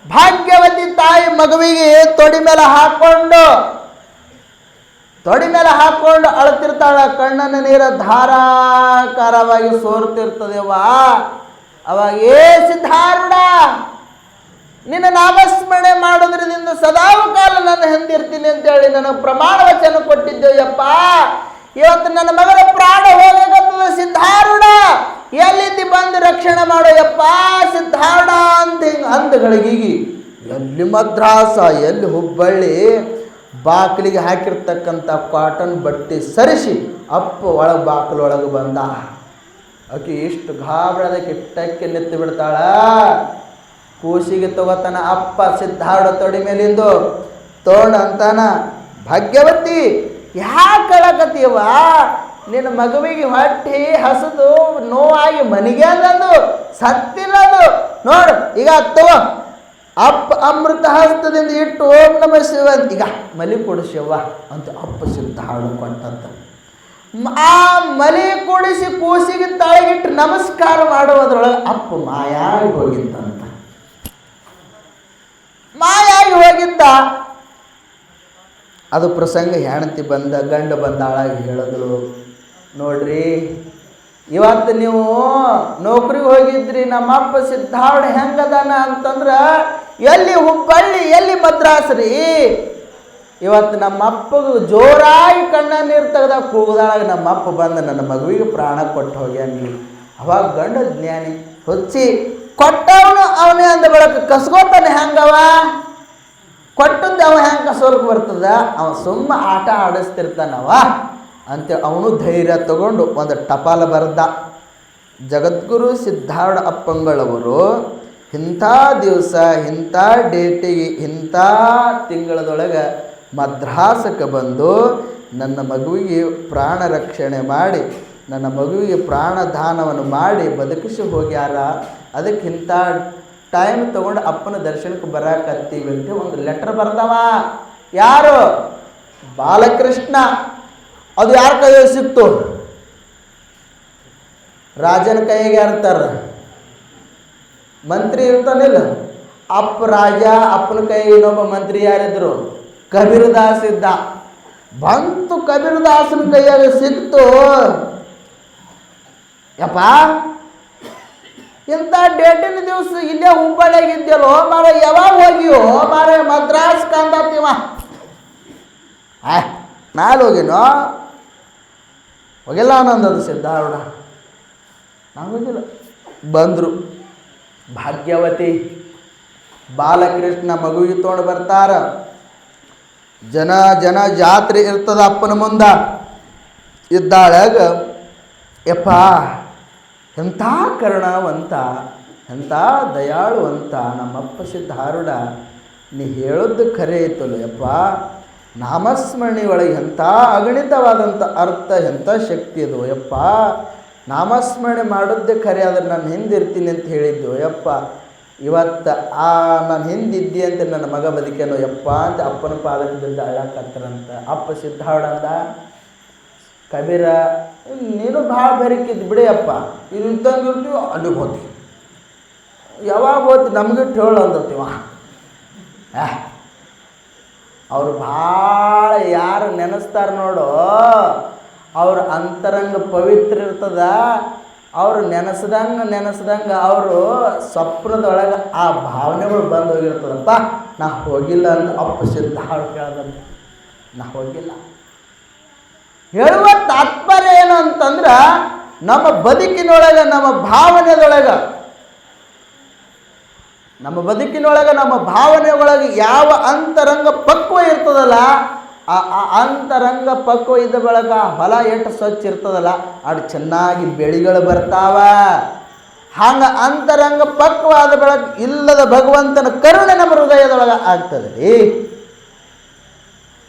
ಭಾಗ್ಯವತಿ ತಾಯಿ ಮಗುವಿಗೆ ತೊಡಿ ಮೇಲೆ ಹಾಕೊಂಡು ಅಳ್ತಿರ್ತಾಳ. ಕಣ್ಣನ ನೀರ ಧಾರಾಕಾರವಾಗಿ ಸೋರ್ತಿರ್ತದೆವ್ವ. ಅವಾಗ ಸಿದ್ಧಾರೂಢ, ನಿನ್ನ ನಾಮಸ್ಮರಣೆ ಮಾಡೋದ್ರಿಂದ ಸದಾಕಾಲ ನಾನು ಹೊಂದಿರ್ತೀನಿ ಅಂತೇಳಿ ನನಗೆ ಪ್ರಮಾಣ ವಚನ ಕೊಟ್ಟಿದ್ದೇವಪ್ಪ. ಇವತ್ತು ನನ್ನ ಮಗನ ಪ್ರಾಣ ಹೋಗಕತ್ತದ ಸಿದ್ಧಾರೂಢ, ಎಲ್ಲಿಂದ ಬಂದು ರಕ್ಷಣೆ ಮಾಡೋಯಪ್ಪ ಸಿದ್ಧಾರೂಢ ಅಂತ ಹಿಂಗೆ ಅಂದಗಳಿಗೀಗಿ ಎಲ್ಲಿ ಮದ್ರಾಸ ಎಲ್ಲಿ ಹುಬ್ಬಳ್ಳಿ ಬಾಗಿಲಿಗೆ ಹಾಕಿರ್ತಕ್ಕಂಥ ಕಾಟನ್ ಬಟ್ಟೆ ಸರಿಸಿ ಅಪ್ಪ ಬಾಗಿಲೊಳಗೆ ಬಂದ. ಆಕೆ ಇಷ್ಟು ಗಾಬರದ ಕಿಟ್ಟಕ್ಕೆ ನಿಂತು ಬಿಡ್ತಾಳ. ಕೂಸಿಗೆ ತಗೋತಾನ ಅಪ್ಪ ಸಿದ್ಧಾರೂಢ ತೊಡಿ ಮೇಲಿಂದು ತೋಣ ಅಂತಾನ, ಭಾಗ್ಯವತಿ ಯಾಕೆ ಅಳಕತ್ತೀವ? ನಿನ್ನ ಮಗುವಿಗೆ ಹೊಟ್ಟೆ ಹಸದು ನೋವಾಗಿ ಮನೆಗೆ ಅಂದಂದು ಸತ್ತಿಲ್ಲದು ನೋಡು. ಈಗ ತಗೋ ಅಪ್ಪ ಅಮೃತ ಹಸ್ತದಿಂದ ಇಟ್ಟು ಓಂ ನಮಃ ಶಿವ ಅಂತ ಈಗ ಮಲಿ ಕೊಡಿಸ್ಯವ್ವ ಅಂತ ಅಪ್ಪ ಸಿದ್ಧಾರೂಢ ಕೊಟ್ಟಂತ. ಆ ಮಲಿ ಕೊಡಿಸಿ ಕೂಸಿಗೆ ತಾಯಿಗಿಟ್ಟು ನಮಸ್ಕಾರ ಮಾಡುವುದ್ರೊಳಗೆ ಅಪ್ಪ ಮಾಯಾಗಿ ಹೋಗಿದ್ದಂತ. ಮಾಯಾಗಿ ಹೋಗಿದ್ದ. ಅದು ಪ್ರಸಂಗ ಹೆಂಡತಿ ಬಂದ ಗಂಡ ಬಂದಾಳಾಗಿ ಹೇಳಿದ್ರು, ನೋಡ್ರಿ ಇವತ್ತು ನೀವು ನೌಕರಿಗೆ ಹೋಗಿದ್ರಿ, ನಮ್ಮಪ್ಪ ಸಿದ್ಧಾರೂಢ ಹೆಂಗದಾನ ಅಂತಂದ್ರೆ ಎಲ್ಲಿ ಹುಬ್ಬಳ್ಳಿ ಎಲ್ಲಿ ಮದ್ರಾಸ್ ರೀ. ಇವತ್ತು ನಮ್ಮಪ್ಪಗೆ ಜೋರಾಗಿ ಕಣ್ಣ ನೀರು ತೆಗ್ದಾಗ ಕೂಗದಾಳಾಗ ನಮ್ಮಪ್ಪ ಬಂದು ನನ್ನ ಮಗುವಿಗೆ ಪ್ರಾಣ ಕೊಟ್ಟು ಹೋಗ್ಯಾನಿ. ಅವಾಗ ಗಂಡ ಜ್ಞಾನಿ ಹೊಚ್ಚಿ ಕೊಟ್ಟವನು ಅವನೇ ಅಂದ ಬೆಳಕು ಕಸ್ಕೋತಾನೆ. ಹೆಂಗವ ಕೊಟ್ಟದ್ದು ಅವ ಹೆಂಗೆ ಕಸೋರ್ಗೆ ಬರ್ತದ? ಅವ ಸುಮ್ಮ ಆಟ ಆಡಿಸ್ತಿರ್ತಾನವ ಅಂತ ಅವನು ಧೈರ್ಯ ತಗೊಂಡು ಒಂದು ಟಪಾಲ ಬರೆದ. ಜಗದ್ಗುರು ಸಿದ್ಧಾರೂಢ ಅಪ್ಪಂಗಳವರು ಇಂಥ ದಿವಸ ಇಂಥ ಡೇಟಿಗೆ ಇಂಥ ತಿಂಗಳದೊಳಗೆ ಮದ್ರಾಸಕ್ಕೆ ಬಂದು ನನ್ನ ಮಗುವಿಗೆ ಪ್ರಾಣ ರಕ್ಷಣೆ ಮಾಡಿ ನನ್ನ ಮಗುವಿಗೆ ಪ್ರಾಣದಾನವನ್ನು ಮಾಡಿ ಬದುಕಿಸಿ ಹೋಗ್ಯಾರ. ಅದಕ್ಕಿಂತ ಟೈಮ್ ತೊಗೊಂಡು ಅಪ್ಪನ ದರ್ಶನಕ್ಕೆ ಬರಾಕತ್ತೀವಿ ಅಂತ ಒಂದು ಲೆಟರ್ ಬರ್ದವ. ಯಾರು? ಬಾಲಕೃಷ್ಣ. ಅದು ಯಾರ ಕೈಯಲ್ಲಿ ಸಿಕ್ತು? ರಾಜನ ಕೈಗೆ ಇರ್ತಾರ, ಮಂತ್ರಿ ಇರ್ತಾನಿಲ್ಲ. ಅಪ್ಪ ರಾಜ, ಅಪ್ಪನ ಕೈಗೆ ಇನ್ನೊಬ್ಬ ಮಂತ್ರಿ ಯಾರಿದ್ರು? ಕಬೀರದಾಸ್ ಇದ್ದ. ಬಂತು ಕಬೀರದಾಸನ ಕೈಯಾಗ ಸಿಕ್ತು. ಯಪ್ಪ ಇಂಥ ಡೇಟಿನ ದಿವಸ ಇಲ್ಲೇ ಹುಬ್ಬಳ್ಳಿಯಾಗಿದ್ಯಲ್ಲೋ ಮಾರ, ಯಾವಾಗ ಹೋಗಿಯೋ ಮಾರ ಮದ್ರಾಸ್ ಕಂದತ್ತೀವ? ನಾಳೆ ಹೋಗಿನೋ ಹೋಗಿಲ್ಲ ಅನ್ನೋದು ಸಿದ್ಧಾರೂಢ. ನಾವು ಹೋಗಿಲ್ಲ. ಬಂದರು ಭಾಗ್ಯವತಿ ಬಾಲಕೃಷ್ಣ ಮಗುವಿಗೆ ತೊಗೊಂಡು ಬರ್ತಾರ. ಜನ ಜಾತ್ರೆ ಇರ್ತದ ಅಪ್ಪನ ಮುಂದ. ಇದ್ದಾಳಾಗ ಯಪ್ಪ ಎಂಥ ಕರುಣವಂತ ಎಂಥ ದಯಾಳುವಂತ ನಮ್ಮಪ್ಪ ಸಿದ್ಧಾರೂಢ, ನೀ ಹೇಳೋದು ಖರೆ ಐತಲ್ಲ ಯಪ್ಪ. ನಾಮಸ್ಮರಣೆ ಒಳಗೆ ಎಂಥ ಅಗಣಿತವಾದಂಥ ಅರ್ಥ, ಎಂಥ ಶಕ್ತಿ ಅದು ಯಪ್ಪ. ನಾಮಸ್ಮರಣೆ ಮಾಡೋದೇ ಖರೆ, ಆದ್ರೆ ನಾನು ಹಿಂದಿರ್ತೀನಿ ಅಂತ ಹೇಳಿದ್ದು ಯಪ್ಪ. ಇವತ್ತು ನಾನು ಹಿಂದಿದ್ದಿ ಅಂತ ನನ್ನ ಮಗ ಬದುಕೇನೋ ಯಪ್ಪ ಅಂತ ಅಪ್ಪನ ಪಾದಕ್ಕೆ ಬಿದ್ದು ಅಳ್ಳಾಕತ್ತರಂತ. ಅಪ್ಪ ಸಿದ್ಧಾರೂಢ ಅಂದ, ಕಬೀರ ನೀನು ಭಾಳ ಬೆರಕಿದ್ದು ಬಿಡಿ ಅಪ್ಪ, ಇದು ಇದ್ದಂಗೆ ಇರ್ತೀವಿ ಅಲ್ಲಿಗೆ ಹೋಗ್ತೀವಿ. ಯಾವಾಗ ಹೋಗ್ತೀವಿ ನಮಗೆ ಹೇಳು ಅಂದತ್ತೀವ. ಅವ್ರು ಭಾಳ ಯಾರು ನೆನೆಸ್ತಾರೆ ನೋಡು, ಅವ್ರ ಅಂತರಂಗ ಪವಿತ್ರ ಇರ್ತದ. ಅವರು ನೆನೆಸ್ದಂಗೆ ಅವರು ಸ್ವಪ್ನದೊಳಗೆ ಆ ಭಾವನೆಗಳು ಬಂದು ಹೋಗಿರ್ತದಪ್ಪ. ನಾ ಹೋಗಿಲ್ಲ ಅಂತ ಅಪ್ಪ ಸಿದ್ಧಾರೂಢ ಕೇಳ್ದಂತ. ನಾ ಹೋಗಿಲ್ಲ ಹೇಳುವ ತಾತ್ಪರ್ಯ ಏನು ಅಂತಂದ್ರೆ, ನಮ್ಮ ಬದುಕಿನೊಳಗೆ ನಮ್ಮ ಭಾವನೆದೊಳಗೆ ನಮ್ಮ ಭಾವನೆಯೊಳಗೆ ಯಾವ ಅಂತರಂಗ ಪಕ್ವ ಇರ್ತದಲ್ಲ, ಆ ಅಂತರಂಗ ಪಕ್ವ ಇದ್ದ ಬೆಳಕ ಹೊಲ ಎಷ್ಟು ಸ್ವಚ್ಛ ಇರ್ತದಲ್ಲ, ಅದು ಚೆನ್ನಾಗಿ ಬೆಳೆಗಳು ಬರ್ತಾವ. ಹಂಗ ಅಂತರಂಗ ಪಕ್ವಾದ ಬೆಳಕು ಇಲ್ಲದ ಭಗವಂತನ ಕರುಣೆ ನಮ್ಮ ಹೃದಯದೊಳಗೆ ಆಗ್ತದೆ ರೀ.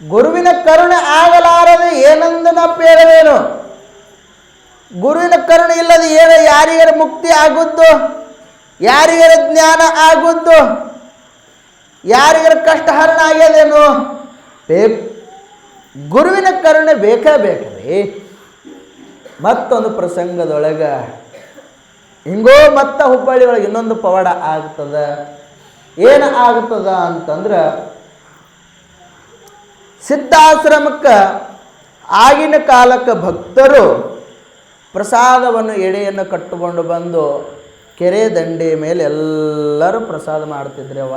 ಗುರುವಿನ ಕರುಣೆ ಆಗಲಾರದೆ ಏನೆಂದು ನಾ ಹೇಳುವೇನು? ಗುರುವಿನ ಕರುಣೆ ಇಲ್ಲದೆ ಏನು ಯಾರಿಗಾರ ಮುಕ್ತಿ ಆಗುದ್ದು, ಯಾರಿಗಾರ ಜ್ಞಾನ ಆಗುದ್ದು, ಯಾರಿಗಾರ ಕಷ್ಟ ಹರಣ ಆಗ್ಯದೇನು? ಗುರುವಿನ ಕರುಣೆ ಬೇಕೇ ಬೇಕ್ರಿ. ಮತ್ತೊಂದು ಪ್ರಸಂಗದೊಳಗೆ ಹಿಂಗೋ ಮತ್ತೆ ಹುಬ್ಬಳ್ಳಿ ಒಳಗೆ ಇನ್ನೊಂದು ಪವಾಡ ಆಗ್ತದ. ಏನು ಆಗ್ತದ ಅಂತಂದ್ರೆ, ಸಿದ್ಧಾಶ್ರಮಕ್ಕೆ ಆಗಿನ ಕಾಲಕ್ಕೆ ಭಕ್ತರು ಪ್ರಸಾದವನ್ನು ಎಡೆಯನ್ನು ಕಟ್ಟಿಕೊಂಡು ಬಂದು ಕೆರೆ ದಂಡೆ ಮೇಲೆ ಎಲ್ಲರೂ ಪ್ರಸಾದ ಮಾಡ್ತಿದ್ರಿ. ಅವ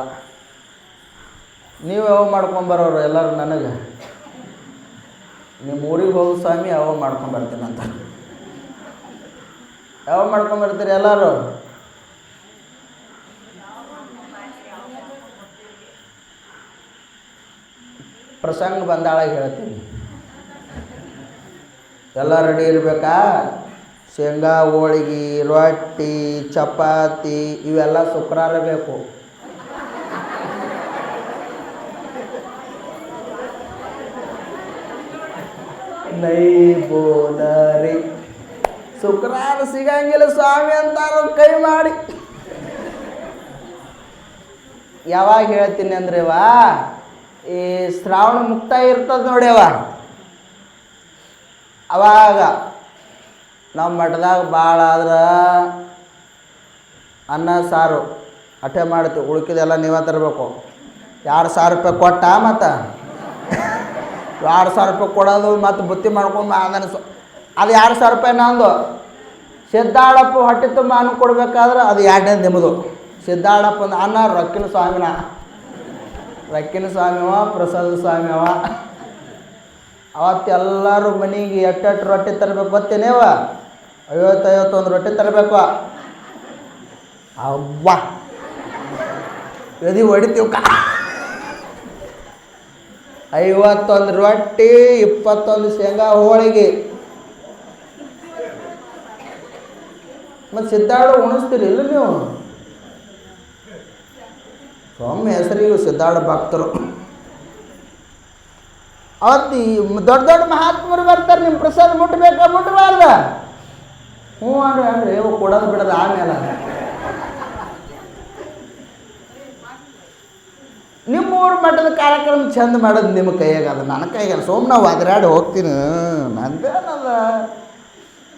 ನೀವು ಯಾವ ಮಾಡ್ಕೊಂಬರೋರು ಎಲ್ಲರೂ ನನಗೆ ನಿಮ್ಮ ಊರಿಗೆ ಹೋಗು ಸ್ವಾಮಿ ಯಾವ ಮಾಡ್ಕೊಂಬರ್ತೀನಿ ಅಂತ. ಯಾವ ಮಾಡ್ಕೊಂಬರ್ತೀರಿ ಎಲ್ಲರೂ? ಪ್ರಸಂಗ ಬಂದಾಳಾಗ ಹೇಳ್ತೀನಿ. ಎಲ್ಲ ರೆಡಿ ಇರಬೇಕಾ? ಶೇಂಗಾ ಹೋಳಿಗೆ, ರೊಟ್ಟಿ, ಚಪಾತಿ ಇವೆಲ್ಲ ಶುಕ್ರವಾರ ಬೇಕು. ನೈ ಬೋನರಿ ಶುಕ್ರವಾರ ಸಿಗಂಗಿಲ್ಲ ಸ್ವಾಮಿ ಅಂತಾರ ಕೈ ಮಾಡಿ. ಯಾವಾಗ ಹೇಳ್ತೀನಿ ಅಂದ್ರೆ ಈ ಶ್ರಾವಣ ಮುಕ್ತಾಯ ಇರ್ತದೆ ನೋಡಿ, ಅವಾಗ ನಮ್ಮ ಮಠದಾಗ ಭಾಳ ಆದ್ರೆ ಅನ್ನ ಸಾರು ಅಟೆ ಮಾಡ್ತೀವಿ. ಉಳ್ಕಿದೆಲ್ಲ ನೀವೇ ತರಬೇಕು. 2,000 ರೂಪಾಯಿ ಕೊಟ್ಟ ಮತ್ತು 2,000 ರೂಪಾಯಿ ಕೊಡೋದು ಮತ್ತು ಬುತ್ತಿ ಮಾಡ್ಕೊಂಡು ಅದನ್ನು ಅದು 2,000 ರೂಪಾಯಿ ನಂದು. ಸಿದ್ದಾಳಪ್ಪ ಹೊಟ್ಟೆ ತುಂಬ ಅನ್ನ ಕೊಡ್ಬೇಕಾದ್ರೆ ಅದು 2ನೇ ನಿಮ್ಮದು. ಸಿದ್ದಾಳಪ್ಪನ ಅನ್ನ ರೊಕ್ಕಿನ ಸ್ವಾಮಿನ, ರೊಕ್ಕಿನ ಸ್ವಾಮಿವ, ಪ್ರಸಾದ ಸ್ವಾಮಿವ. ಅವತ್ತೆಲ್ಲರೂ ಮನೆಗೆ ಎಟ್ಟೆಟ್ಟು ರೊಟ್ಟಿ ತರಬೇಕು ಗೊತ್ತೇನೇವ? 50-51 ರೊಟ್ಟಿ ತರಬೇಕು. ಅವ್ವ ಎದಿ ಹೊಡಿತೀವಕ್ಕ. 51 ರೊಟ್ಟಿ, 21 ಶೇಂಗಾ ಹೋಳಿಗೆ. ಮತ್ತು ಸಿದ್ದಾಳು ಉಣಿಸ್ತೀರಿ ಇಲ್ಲ ನೀವು? ಸ್ವಾಮಿ ಹೆಸರಿಗೂ ಸಿದ್ದಾಳ ಭಕ್ತರು. ಅವತ್ತು ದೊಡ್ಡ ದೊಡ್ಡ ಮಹಾತ್ಮರು ಬರ್ತಾರೆ. ನಿಮ್ಮ ಪ್ರಸಾದ ಮುಟ್ಟಬೇಕಾ ಮುಟ್ಟಬಾರ್ದ? ಹ್ಞೂ ಅನ್ರಿ ಕೊಡೋದು ಬಿಡೋದು ಆಮೇಲೆ. ನಿಮ್ಮೂರು ಮಟ್ಟದ ಕಾರ್ಯಕ್ರಮ ಚಂದ ಮಾಡೋದು ನಿಮ್ಮ ಕೈಯಾಗ, ಅದು ನನ್ನ ಕೈಯಾಗ. ಸೋಮ್ ನಾವು ಅದ್ರಾಡಿ ಹೋಗ್ತೀನಿ, ನಂದೇನದ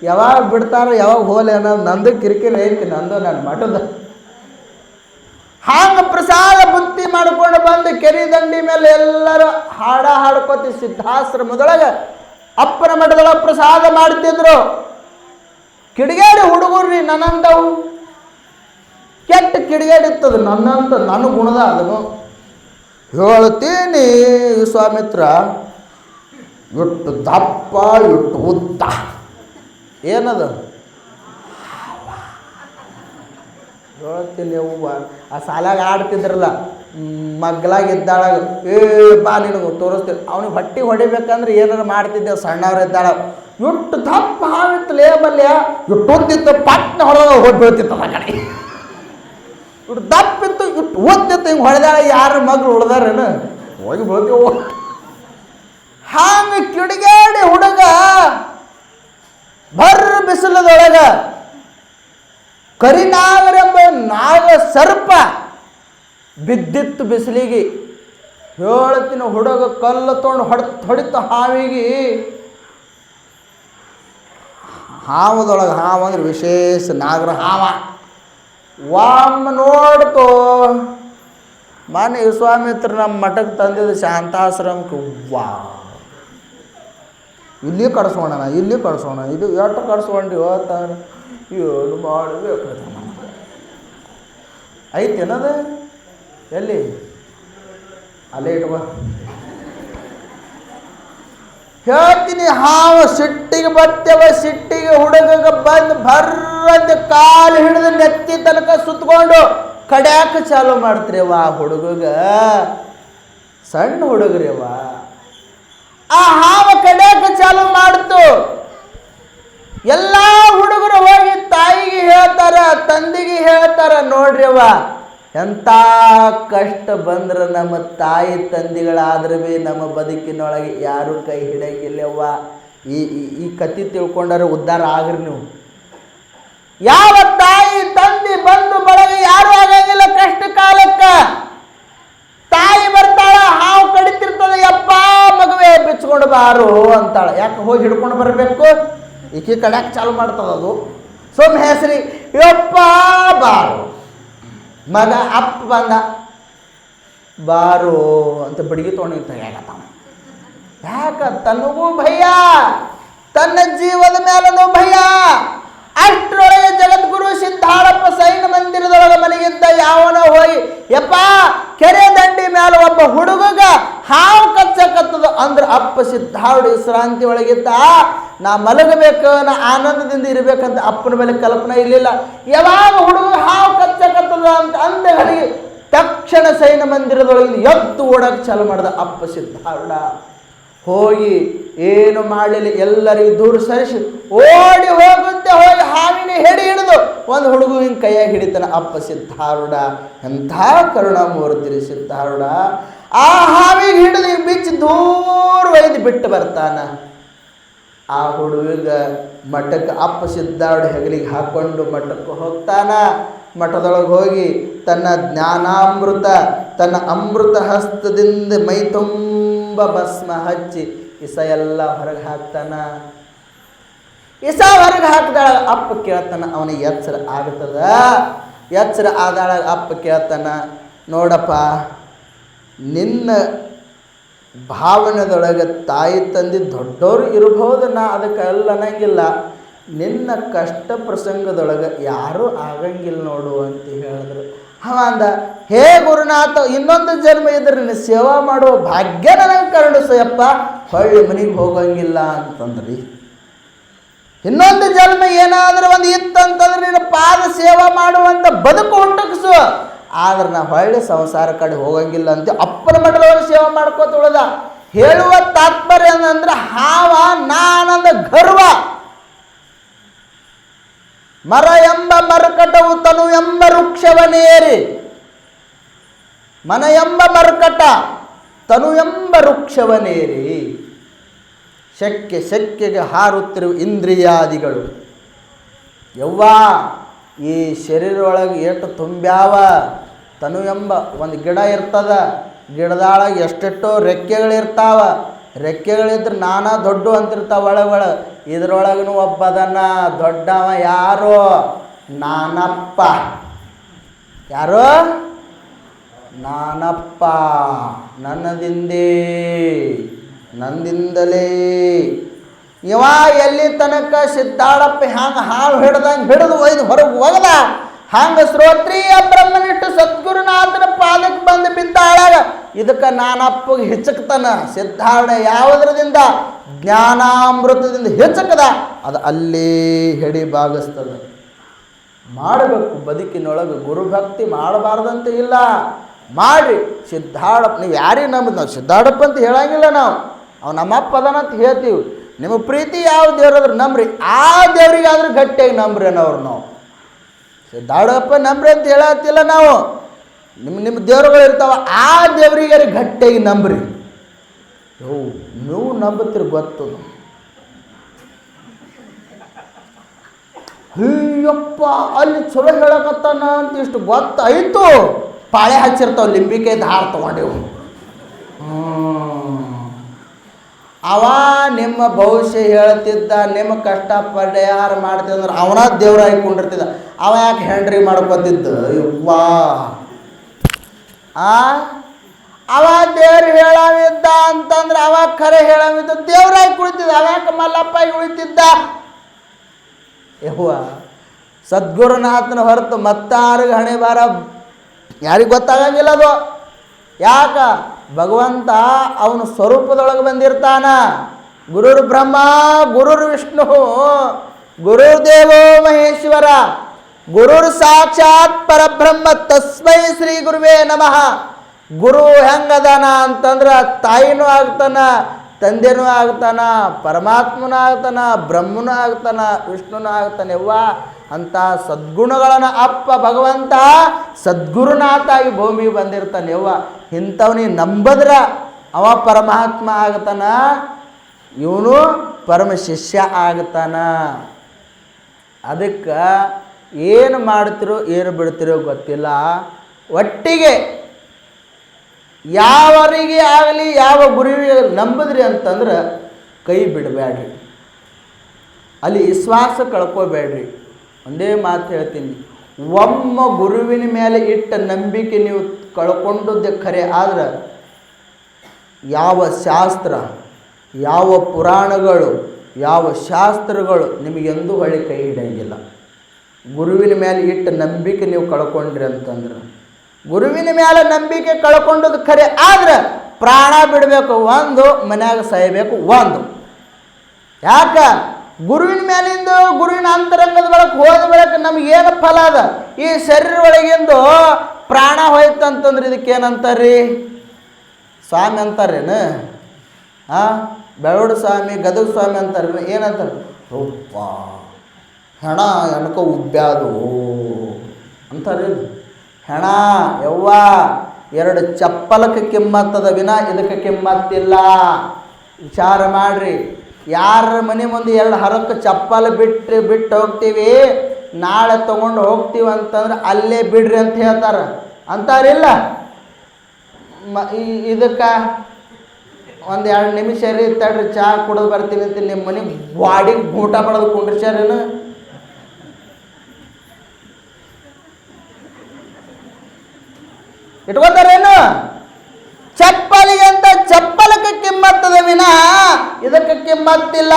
ಯಾವಾಗ ಬಿಡ್ತಾರೋ ಯಾವಾಗ ಹೋಲೆ ಅನ್ನೋದು ನಂದು ಕಿರಿಕಿರಿ ಐತಿ. ನಂದು ನನ್ನ ಮಠದ ಹಾಂಗೆ ಪ್ರಸಾದ ಬುತ್ತಿ ಮಾಡ್ಕೊಂಡು ಬಂದು ಕೆರೆ ದಂಡಿ ಮೇಲೆ ಎಲ್ಲರೂ ಹಾಡ್ಕೋತಿ ಸಿದ್ಧಾಶ್ರಮದೊಳಗೆ ಅಪ್ಪನ ಮಠದೊಳಗೆ ಪ್ರಸಾದ ಮಾಡ್ತಿದ್ರು. ಕಿಡಿಗೇಡಿ ಹುಡುಗರ್ರಿ ನನ್ನಂತವು. ಕೆಟ್ಟ ಕಿಡಿಗೇಡಿ ಇರ್ತದೆ ನನ್ನಂತ, ನನ್ನ ಗುಣದ ಅದನ್ನು ಹೇಳ್ತೀನಿ. ವಿಶ್ವಾಮಿತ್ರ ಇಟ್ಟು ದಪ್ಪ ಇಟ್ಟು ಉದ್ದ ಏನದು ಹೇಳ್ತೀನಿ. ಅವ್ವ ಆ ಸಾಲಾಗ ಆಡ್ತಿದ್ರಲ್ಲ, ಮಗ್ಲಾಗಿದ್ದಾಳಾಗ ಬಾ ನಿನಗೆ ತೋರಿಸ್ತೀನಿ. ಅವ್ನಿಗೆ ಹೊಟ್ಟೆ ಹೊಡಿಬೇಕಂದ್ರೆ ಏನಾರು ಮಾಡ್ತಿದ್ದೇವೆ ಸಣ್ಣವ್ರು ಇದ್ದಾಳ. ಇಟ್ಟು ದಪ್ಪ ಹಾವಿತ್ತು ಲೇಬಲ್ಯ, ಇಟ್ಟು ಓದ್ತಿತ್ತು ಪಟ್ನ ಹೊಡೆದ ಹೋಗಿ ಬೀಳ್ತಿತ್ತು ಆ ಕಡೆ. ಇಟ್ಟು ದಪ್ಪಿತ್ತು, ಇಟ್ಟು ಓದ್ತಿತ್ತು, ಹಿಂಗೆ ಹೊಡೆದಾಳ. ಯಾರು ಮಗ್ಳು ಉಳ್ದಾರೇನು ಹೋಗಿ ಬೀಳ್ತೀವ. ಹಾಂಗೆ ಕಿಡಿಗೇಡಿ ಹುಡುಗ ಬರ್ರ ಬಿಸಿಲದೊಳಗ ಕರಿನಾಗರೆಂಬ ನಾಗ ಸರ್ಪ ಬಿದ್ದಿತ್ತು ಬಿಸಿಲಿಗೆ. ಹೇಳ್ತೀನಿ ಹುಡುಗ ಕಲ್ಲು ತೊಗೊಂಡು ಹೊಡಿತು ಹಾವಿಗೆ. ಹಾವದೊಳಗೆ ಹಾವು ಅಂದ್ರೆ ವಿಶೇಷ ನಾಗರ ಹಾವ. ವಾಮ್ ನೋಡ್ತು ಮಾನ್ಯ ವಿಶ್ವಾಮಿತ್ರ ನಮ್ಮ ಮಠಕ್ಕೆ ತಂದಿದ್ದು ಶಾಂತಾಶ್ರಮಕ್ಕೆ. ವಾ ಇಲ್ಲಿ ಕಡಿಸೋಣ, ಇಲ್ಲಿ ಕಡಿಸೋಣ, ಇದು ಎಷ್ಟು ಕಡಿಸ್ಕೊಂಡಿ ಹೋಗ್ತಾರೆ. ಏನು ಮಾಡಬೇಕು ಐತೇನದ ಎಲ್ಲಿ ಅಲ್ಲೇ ಇಟ್ಕೋ ಹೇಳ್ತೀನಿ. ಹಾವು ಸಿಟ್ಟಿಗೆ ಬರ್ತೇವ. ಸಿಟ್ಟಿಗೆ ಹುಡುಗಗೆ ಬಂದು ಭರ್ರಂತ ಕಾಲು ಹಿಡಿದು ನೆತ್ತಿ ತನಕ ಸುತ್ತಕೊಂಡು ಕಡ್ಯಾಕ ಚಾಲು ಮಾಡ್ತೀರಿವ. ಆ ಹುಡುಗಗ ಸಣ್ಣ ಹುಡುಗ್ರಿವ. ಆ ಹಾವ ಕಡ್ಯಾಕ ಚಾಲು ಮಾಡ್ತು. ಎಲ್ಲ ಹುಡುಗರು ಹೋಗಿ ತಾಯಿಗೆ ಹೇಳ್ತಾರ, ತಂದೆ ನೋಡ್ರವ, ಎಂಥ ಕಷ್ಟ ಬಂದ್ರೆ ನಮ್ಮ ತಾಯಿ ತಂದೆಗಳಾದ್ರೆ ಭೀ ನಮ್ಮ ಬದುಕಿನೊಳಗೆ ಯಾರು ಕೈ ಹಿಡಿಯಂಗಿಲ್ಲವ್ವ. ಈ ಕತಿ ತಿಳ್ಕೊಂಡಾರೆ ಉದ್ಧಾರ ಆಗ್ರಿ ನೀವು. ಯಾವ ತಾಯಿ ತಂದೆ ಬಂದು ಬಳಗ ಯಾರು ಆಗಂಗಿಲ್ಲ ಕಷ್ಟ ಕಾಲಕ್ಕೆ. ತಾಯಿ ಬರ್ತಾಳ, ಹಾವು ಕಡಿತಿರ್ತದೆ, ಯಪ್ಪ ಮಗುವೆ ಬಿಚ್ಕೊಂಡು ಬಾರು ಅಂತಾಳ. ಯಾಕೆ ಹೋಗಿ ಹಿಡ್ಕೊಂಡು ಬರಬೇಕು? ಈಕೆ ಕಡ್ಯಾಕ ಚಾಲು ಮಾಡ್ತದದು. ಸುಮ್ಮ ಹೆಸರಿ ಯಪ್ಪ ಬಾರು. ಮಗ ಅಪ್ಪ ಬಂದ, ಬಾರು ಅಂತ ಬಡಿಗೆ ತೊಗೊಂಡು ತೆಗಿಯಾಗತ್ತಾವ. ಯಾಕ? ತನಗೂ ಭಯ, ತನ್ನ ಜೀವದ ಮೇಲೂ ಭಯ. ಅಷ್ಟರೊಳಗೆ ಜಗದ್ಗುರು ಸಿದ್ಧಾಳಪ್ಪ ಸೈನ ಮಂದಿರದೊಳಗೆ ಮನೆಗಿದ್ದ ಯಾವನೋ ಹೋಗಿ, ಯಪ್ಪ ಕೆರೆ ದಂಡಿ ಮೇಲೆ ಒಬ್ಬ ಹುಡುಗಗ ಹಾವು ಕಚ್ಚಕತ್ತದ ಅಂದ್ರೆ ಅಪ್ಪ ಸಿದ್ಧಾಳ ವಿಶ್ರಾಂತಿ ಒಳಗಿದ್ದ. ನಾ ಮಲಗಬೇಕು, ನಾ ಆನಂದದಿಂದ ಇರಬೇಕಂತ ಅಪ್ಪನ ಮೇಲೆ ಕಲ್ಪನೆ ಇರಲಿಲ್ಲ. ಯಾವಾಗ ಹುಡುಗ ಹಾವು ಕಚ್ಚಕತ್ತದ ಅಂತ ಅಂದ ಹಳಿಗೆ ತಕ್ಷಣ ಸೈನ ಮಂದಿರದೊಳಗೆ ಎದ್ದು ಓಡಕ್ಕೆ ಚಾಲು ಮಾಡಿದ ಅಪ್ಪ ಸಿದ್ಧಾರೂಢ. ಹೋಗಿ ಏನು ಮಾಡಲಿಲ್ಲ, ಎಲ್ಲರಿಗೂ ದೂರ ಸರಿಸಿ ಓಡಿ ಹೋಗುತ್ತೆ. ಹೋಗಿ ಹಾವಿನ ಹೆಡಿ ಹಿಡಿದು ಒಂದು ಹುಡುಗುವಿನ ಕೈಯಾಗಿ ಹಿಡಿತಾನೆ ಅಪ್ಪ ಸಿದ್ಧಾರೂಢ. ಎಂಥ ಕರುಣಾಮೂರ್ತಿ ಸಿದ್ಧಾರೂಢ. ಆ ಹಾವಿಗೆ ಹಿಡಿದು ಬಿಚ್ಚಿ ದೂರ ಒಯ್ದು ಬಿಟ್ಟು ಬರ್ತಾನ. ಆ ಹುಡುಗ ಮಠಕ್ಕೆ ಅಪ್ಪ ಸಿದ್ಧಾರೂಢ ಹೆಗಲಿಗೆ ಹಾಕ್ಕೊಂಡು ಮಠಕ್ಕೆ ಹೋಗ್ತಾನ. ಮಠದೊಳಗೆ ಹೋಗಿ ತನ್ನ ಜ್ಞಾನಾಮೃತ, ತನ್ನ ಅಮೃತ ಹಸ್ತದಿಂದ ಮೈ ತುಂಬ ಭಸ್ಮ ಹಚ್ಚಿ ಇಸ ಎಲ್ಲ ಹೊರಗೆ ಹಾಕ್ತಾನ. ಇಸ ಹೊರಗೆ ಹಾಕಿದಾಳ ಅಪ್ಪ ಕೇಳ್ತಾನ. ಅವನಿಗೆ ಎಚ್ಚರ ಆಗ್ತದ. ಎಚ್ಚರ ಆದಾಳ ಅಪ್ಪ ಕೇಳ್ತಾನ, ನೋಡಪ್ಪ ನಿನ್ನ ಭಾವನೆದೊಳಗೆ ತಾಯಿ ತಂದೆ ದೊಡ್ಡವರು ಇರಬಹುದು, ನಾ ಅದಕ್ಕೆಲ್ಲ ಅನ್ನಂಗಿಲ್ಲ. ನಿನ್ನ ಕಷ್ಟ ಪ್ರಸಂಗದೊಳಗೆ ಯಾರೂ ಆಗಂಗಿಲ್ಲ ನೋಡು ಅಂತ ಹೇಳಿದ್ರು. ಅವ ಅಂದ, ಹೇ ಗುರುನಾಥ, ಇನ್ನೊಂದು ಜನ್ಮ ಇದ್ರೆ ನಿನ್ನ ಸೇವಾ ಮಾಡುವ ಭಾಗ್ಯ ನನಗೆ ಕರುಣಿಸಯ್ಯಪ್ಪ, ಹೊಳ್ಳಿ ಮನೆಗೆ ಹೋಗಂಗಿಲ್ಲ ಅಂತಂದ್ರಿ. ಇನ್ನೊಂದು ಜನ್ಮ ಏನಾದರೂ ಒಂದು ಇತ್ತಂತಂದ್ರೆ ನಿನ್ನ ಪಾದ ಸೇವಾ ಮಾಡುವಂಥ ಬದುಕು ಹುಟ್ಟಕ್ಸು, ಆದ್ರೆ ನಾ ಹೊಳ್ಳಿ ಸಂಸಾರ ಕಡೆ ಹೋಗಂಗಿಲ್ಲ ಅಂತ ಅಪ್ಪನ ಮಠದೊಳಗೆ ಸೇವೆ ಮಾಡ್ಕೋತ ಉಳ್ದ. ಹೇಳುವ ತಾತ್ಪರ್ಯ ಅಂದ್ರೆ ಹಾವ ನಾನಂದ ಗರ್ವ. ಮರ ಎಂಬ ಮರಕಟವು ತನು ಎಂಬ ವೃಕ್ಷವನೇರಿ. ಮನ ಎಂಬ ಮರಕಟ ತನು ಎಂಬ ವೃಕ್ಷವನೇರಿ. ಶಕ್ಯಗೆ ಹಾರುತ್ತಿರುವ ಇಂದ್ರಿಯಾದಿಗಳು ಯವ್ವಾ ಈ ಶರೀರ ಒಳಗೆ ಎಷ್ಟು ತುಂಬ್ಯಾವ. ತನು ಎಂಬ ಒಂದು ಗಿಡ ಇರ್ತದ, ಗಿಡದೊಳಗೆ ಎಷ್ಟೆಷ್ಟೋ ರೆಕ್ಕೆಗಳಿರ್ತಾವ. ರೆಕ್ಕೆಗಳಿದ್ರೆ ನಾನಾ ದೊಡ್ಡ ಅಂತಿರ್ತಾವ ಒಳಗೆ. ಇದ್ರೊಳಗೂ ಒಬ್ಬದನ್ನ ದೊಡ್ಡವ. ಯಾರು? ನಾನಪ್ಪ. ಯಾರು? ನಾನಪ್ಪ. ನಂದಿಂದಲೇ. ಇವ ಎಲ್ಲಿ ತನಕ ಸಿದ್ಧಾಳಪ್ಪ ಹ್ಯಾಂಗ ಹಾಳು ಹಿಡ್ದಂಗೆ ಹಿಡಿದು ಒಯ್ದು ಹೊರಗೆ ಹೋಗದ, ಹಂಗ ಶ್ರೋತ್ರಿಯ ಬ್ರಹ್ಮನಿಷ್ಠ ಸದ್ಗುರುನಾಥನ ಪಾದಕ್ಕೆ ಬಂದು ಬಿದ್ದಾಳಾಗ ಇದಕ್ಕೆ ನಾನಪ್ಪಗೆ ಹೆಚ್ಚಕ್ತಾನ ಸಿದ್ಧಾರೂಢ. ಯಾವುದರದಿಂದ? ಜ್ಞಾನಾಮೃತದಿಂದ ಹೆಚ್ಚಕದ, ಅದು ಅಲ್ಲೇ ಹೆಡಿ ಭಾಗಿಸ್ತದ. ಮಾಡಬೇಕು ಬದುಕಿನೊಳಗೆ. ಗುರುಭಕ್ತಿ ಮಾಡಬಾರ್ದಂತ ಇಲ್ಲ, ಮಾಡ್ರಿ. ಸಿದ್ಧಾರೂಢಪ್ಪ ನೀವು ಯಾರಿಗೆ ನಂಬುದು? ನಾವು ಸಿದ್ಧಾರೂಢಪ್ಪ ಅಂತ ಹೇಳಂಗಿಲ್ಲ, ನಾವು ಅವು ನಮ್ಮಪ್ಪ ಅದಾನ ಅಂತ ಹೇಳ್ತೀವಿ. ನಿಮ್ಮ ಪ್ರೀತಿ ಯಾವ ದೇವ್ರಾದ್ರೂ ನಂಬ್ರಿ, ಆ ದೇವ್ರಿಗಾದ್ರೂ ಗಟ್ಟಿಯಾಗಿ ನಂಬ್ರಿ ಅನ್ನೋರು. ನಾವು ಸಿದ್ಧಾರೂಢಪ್ಪ ನಂಬ್ರಿ ಅಂತ ಹೇಳತ್ತಿಲ್ಲ ನಾವು. ನಿಮ್ಮ ದೇವರುಗಳು ಇರ್ತಾವ, ಆ ದೇವರಿಗೆ ಗಟ್ಟಿಯಾಗಿ ನಂಬ್ರಿ. ನೀವು ನಂಬುತ್ತೀರಿ ಗೊತ್ತು. ಅಯ್ಯಪ್ಪ ಅಲ್ಲಿ ಚಲೋ ಹೇಳಕತ್ತಾನ ಅಂತ ಇಷ್ಟು ಗೊತ್ತಾಯಿತು. ಪಾಳೆ ಹಚ್ಚಿರ್ತಾವ, ಲಿಂಬಿಕಾಯಿ ದಾರ ತೊಗೊಂಡೆವು. ಅವ ನಿಮ್ಮ ಭವಿಷ್ಯ ಹೇಳ್ತಿದ್ದ, ನಿಮ್ಮ ಕಷ್ಟ ಪರಿಹಾರ ಮಾಡ್ತಿದ್ದಂದ್ರೆ ಅವನ ದೇವ್ರ ಹಾಕೊಂಡಿರ್ತಿದ್ದ. ಅವ ಯಾಕೆ ಹೆಂಡ್ರಿ ಮಾಡ್ಕೊತಿದ್ದ? ಯವ್ವಾ ಅವ ದೇವ್ರು ಹೇಳವಿದ್ದ ಅಂತಂದ್ರೆ ಅವ ಖರೆ ಹೇಳವಿದ್ದ, ದೇವ್ರಾಗಿ ಕುಳಿತಿದ್ದ. ಅವ ಯಾಕೆ ಮಲ್ಲಪ್ಪಾಗಿ ಉಳಿತಿದ್ದ? ಯವ್ವ ಸದ್ಗುರುನಾಥನ ಹೊರತು ಮತ್ತಾರಿಗೆ ಹಣೆ ಬಾರ ಯಾರಿಗೆ ಗೊತ್ತಾಗಂಗಿಲ್ಲ ಅದು. ಯಾಕ? ಭಗವಂತ ಅವನ ಸ್ವರೂಪದೊಳಗೆ ಬಂದಿರ್ತಾನ. ಗುರುರ್ ಬ್ರಹ್ಮ ಗುರುರ್ ವಿಷ್ಣು ಗುರುರ್ದೇವೋ ಮಹೇಶ್ವರ ಗುರುರ್ ಸಾಕ್ಷಾತ್ ಪರಬ್ರಹ್ಮ ತಸ್ಮೈ ಶ್ರೀ ಗುರುವೇ ನಮಃ. ಗುರು ಹೆಂಗದಾನ ಅಂತಂದ್ರೆ ತಾಯಿನೂ ಆಗ್ತಾನ, ತಂದೆನೂ ಆಗ್ತಾನ, ಪರಮಾತ್ಮನೂ ಆಗ್ತಾನ, ಬ್ರಹ್ಮನೂ ಆಗ್ತಾನ, ವಿಷ್ಣುನೂ ಆಗ್ತಾನೆ. ಅವ್ವ ಅಂಥ ಸದ್ಗುಣಗಳನ್ನು ಅಪ್ಪ ಭಗವಂತ ಸದ್ಗುರುನಾಥ ಆಗಿ ಭೂಮಿಗೆ ಬಂದಿರ್ತಾನೆ. ಅವ್ವ ಇಂಥವನಿಗೆ ನಂಬದ್ರ ಅವ ಪರಮಾತ್ಮ ಆಗ್ತಾನ, ಇವನು ಪರಮ ಶಿಷ್ಯ ಆಗ್ತಾನ. ಅದಕ್ಕೆ ಏನು ಮಾಡ್ತಿರೋ ಏನು ಬಿಡ್ತಿರೋ ಗೊತ್ತಿಲ್ಲ, ಒಟ್ಟಿಗೆ ಯಾವರಿಗೆ ಆಗಲಿ ಯಾವ ಗುರುವಿಗೆ ನಂಬಿದ್ರಿ ಅಂತಂದ್ರೆ ಕೈ ಬಿಡಬೇಡ್ರಿ, ಅಲ್ಲಿ ವಿಶ್ವಾಸ ಕಳ್ಕೋಬೇಡ್ರಿ. ಒಂದೇ ಮಾತು ಹೇಳ್ತೀನಿ, ಒಮ್ಮ ಗುರುವಿನ ಮೇಲೆ ಇಟ್ಟ ನಂಬಿಕೆ ನೀವು ಕಳ್ಕೊಂಡದ್ದೇ ಖರೆ. ಆದ್ರೆ ಯಾವ ಶಾಸ್ತ್ರ, ಯಾವ ಪುರಾಣಗಳು, ಯಾವ ಶಾಸ್ತ್ರಗಳು ನಿಮಗೆಂದೂ ಹೊಳ್ಳಿ ಕೈ ಹಿಡಿಯಂಗಿಲ್ಲ. ಗುರುವಿನ ಮೇಲೆ ಇಟ್ಟ ನಂಬಿಕೆ ನೀವು ಕಳ್ಕೊಂಡ್ರಿ ಅಂತಂದ್ರೆ, ಗುರುವಿನ ಮೇಲೆ ನಂಬಿಕೆ ಕಳ್ಕೊಂಡದ್ದು ಖರೆ. ಆದ್ರೆ ಪ್ರಾಣ ಬಿಡಬೇಕು ಒಂದು, ಮನ್ಯಾಗ ಸಾಯಬೇಕು ಒಂದು. ಯಾಕ ಗುರುವಿನ ಮೇಲಿಂದ ಗುರುವಿನ ಅಂತರಂಗದ ಒಳಗೆ ಹೋದ ಬಳಿಕ ನಮಗೇನು ಫಲ ಅದ? ಈ ಶರೀರ ಒಳಗಿಂದು ಪ್ರಾಣ ಹೋಯ್ತಂತಂದ್ರೆ ಇದಕ್ಕೇನಂತಾರ್ರಿ? ಸ್ವಾಮಿ ಅಂತಾರೇನು? ಬೆಳವಡು ಸ್ವಾಮಿ, ಗದಗ ಸ್ವಾಮಿ ಅಂತಾರೆ. ಏನಂತಾರೆ? ರೂಪ ಹೆಣ ಎಣ್ಕೊ ಉಬ್ಬ್ಯಾದು ಅಂತಾರೆ. ಹೆಣ ಯವ್ವ ಎರಡು ಚಪ್ಪಲಕ್ಕೆ ಕಿಮ್ಮತ್ತದ ವಿನ ಇದಕ್ಕೆ ಕಿಮ್ಮತ್ತಿಲ್ಲ. ವಿಚಾರ ಮಾಡ್ರಿ. ಯಾರ ಮನೆ ಮುಂದೆ ಎರಡು ಹರಕ್ಕೆ ಚಪ್ಪಲ್ ಬಿಟ್ಟು ಹೋಗ್ತೀವಿ, ನಾಳೆ ತೊಗೊಂಡು ಹೋಗ್ತೀವಿ ಅಂತಂದ್ರೆ ಅಲ್ಲೇ ಬಿಡ್ರಿ ಅಂತ ಹೇಳ್ತಾರೆ. ಅಂತಾರಿಲ್ಲ? ಇದಕ್ಕೆ ಒಂದು 2 ನಿಮಿಷ ರೀ ತಡ್ರಿ, ಚಹಾ ಕುಡಿದು ಬರ್ತೀನಿ ಅಂತ ನಿಮ್ಮ ಮನೆಗೆ ವಾಡಿಗೆ ಊಟ ಮಾಡೋದು ಕುಂಡ್ರಿಸ್ಯಾರೇನು? ಇಟ್ಕೋತಾರೇನು? ಚಪ್ಪಲಿಗೆ ಅಂತ ಚಪ್ಪಲಕ್ಕೆ ಕಿಮ್ಮತ್ತದ ವಿನ ಇದಕ್ಕೆ ಕಿಮ್ಮತ್ತಿಲ್ಲ.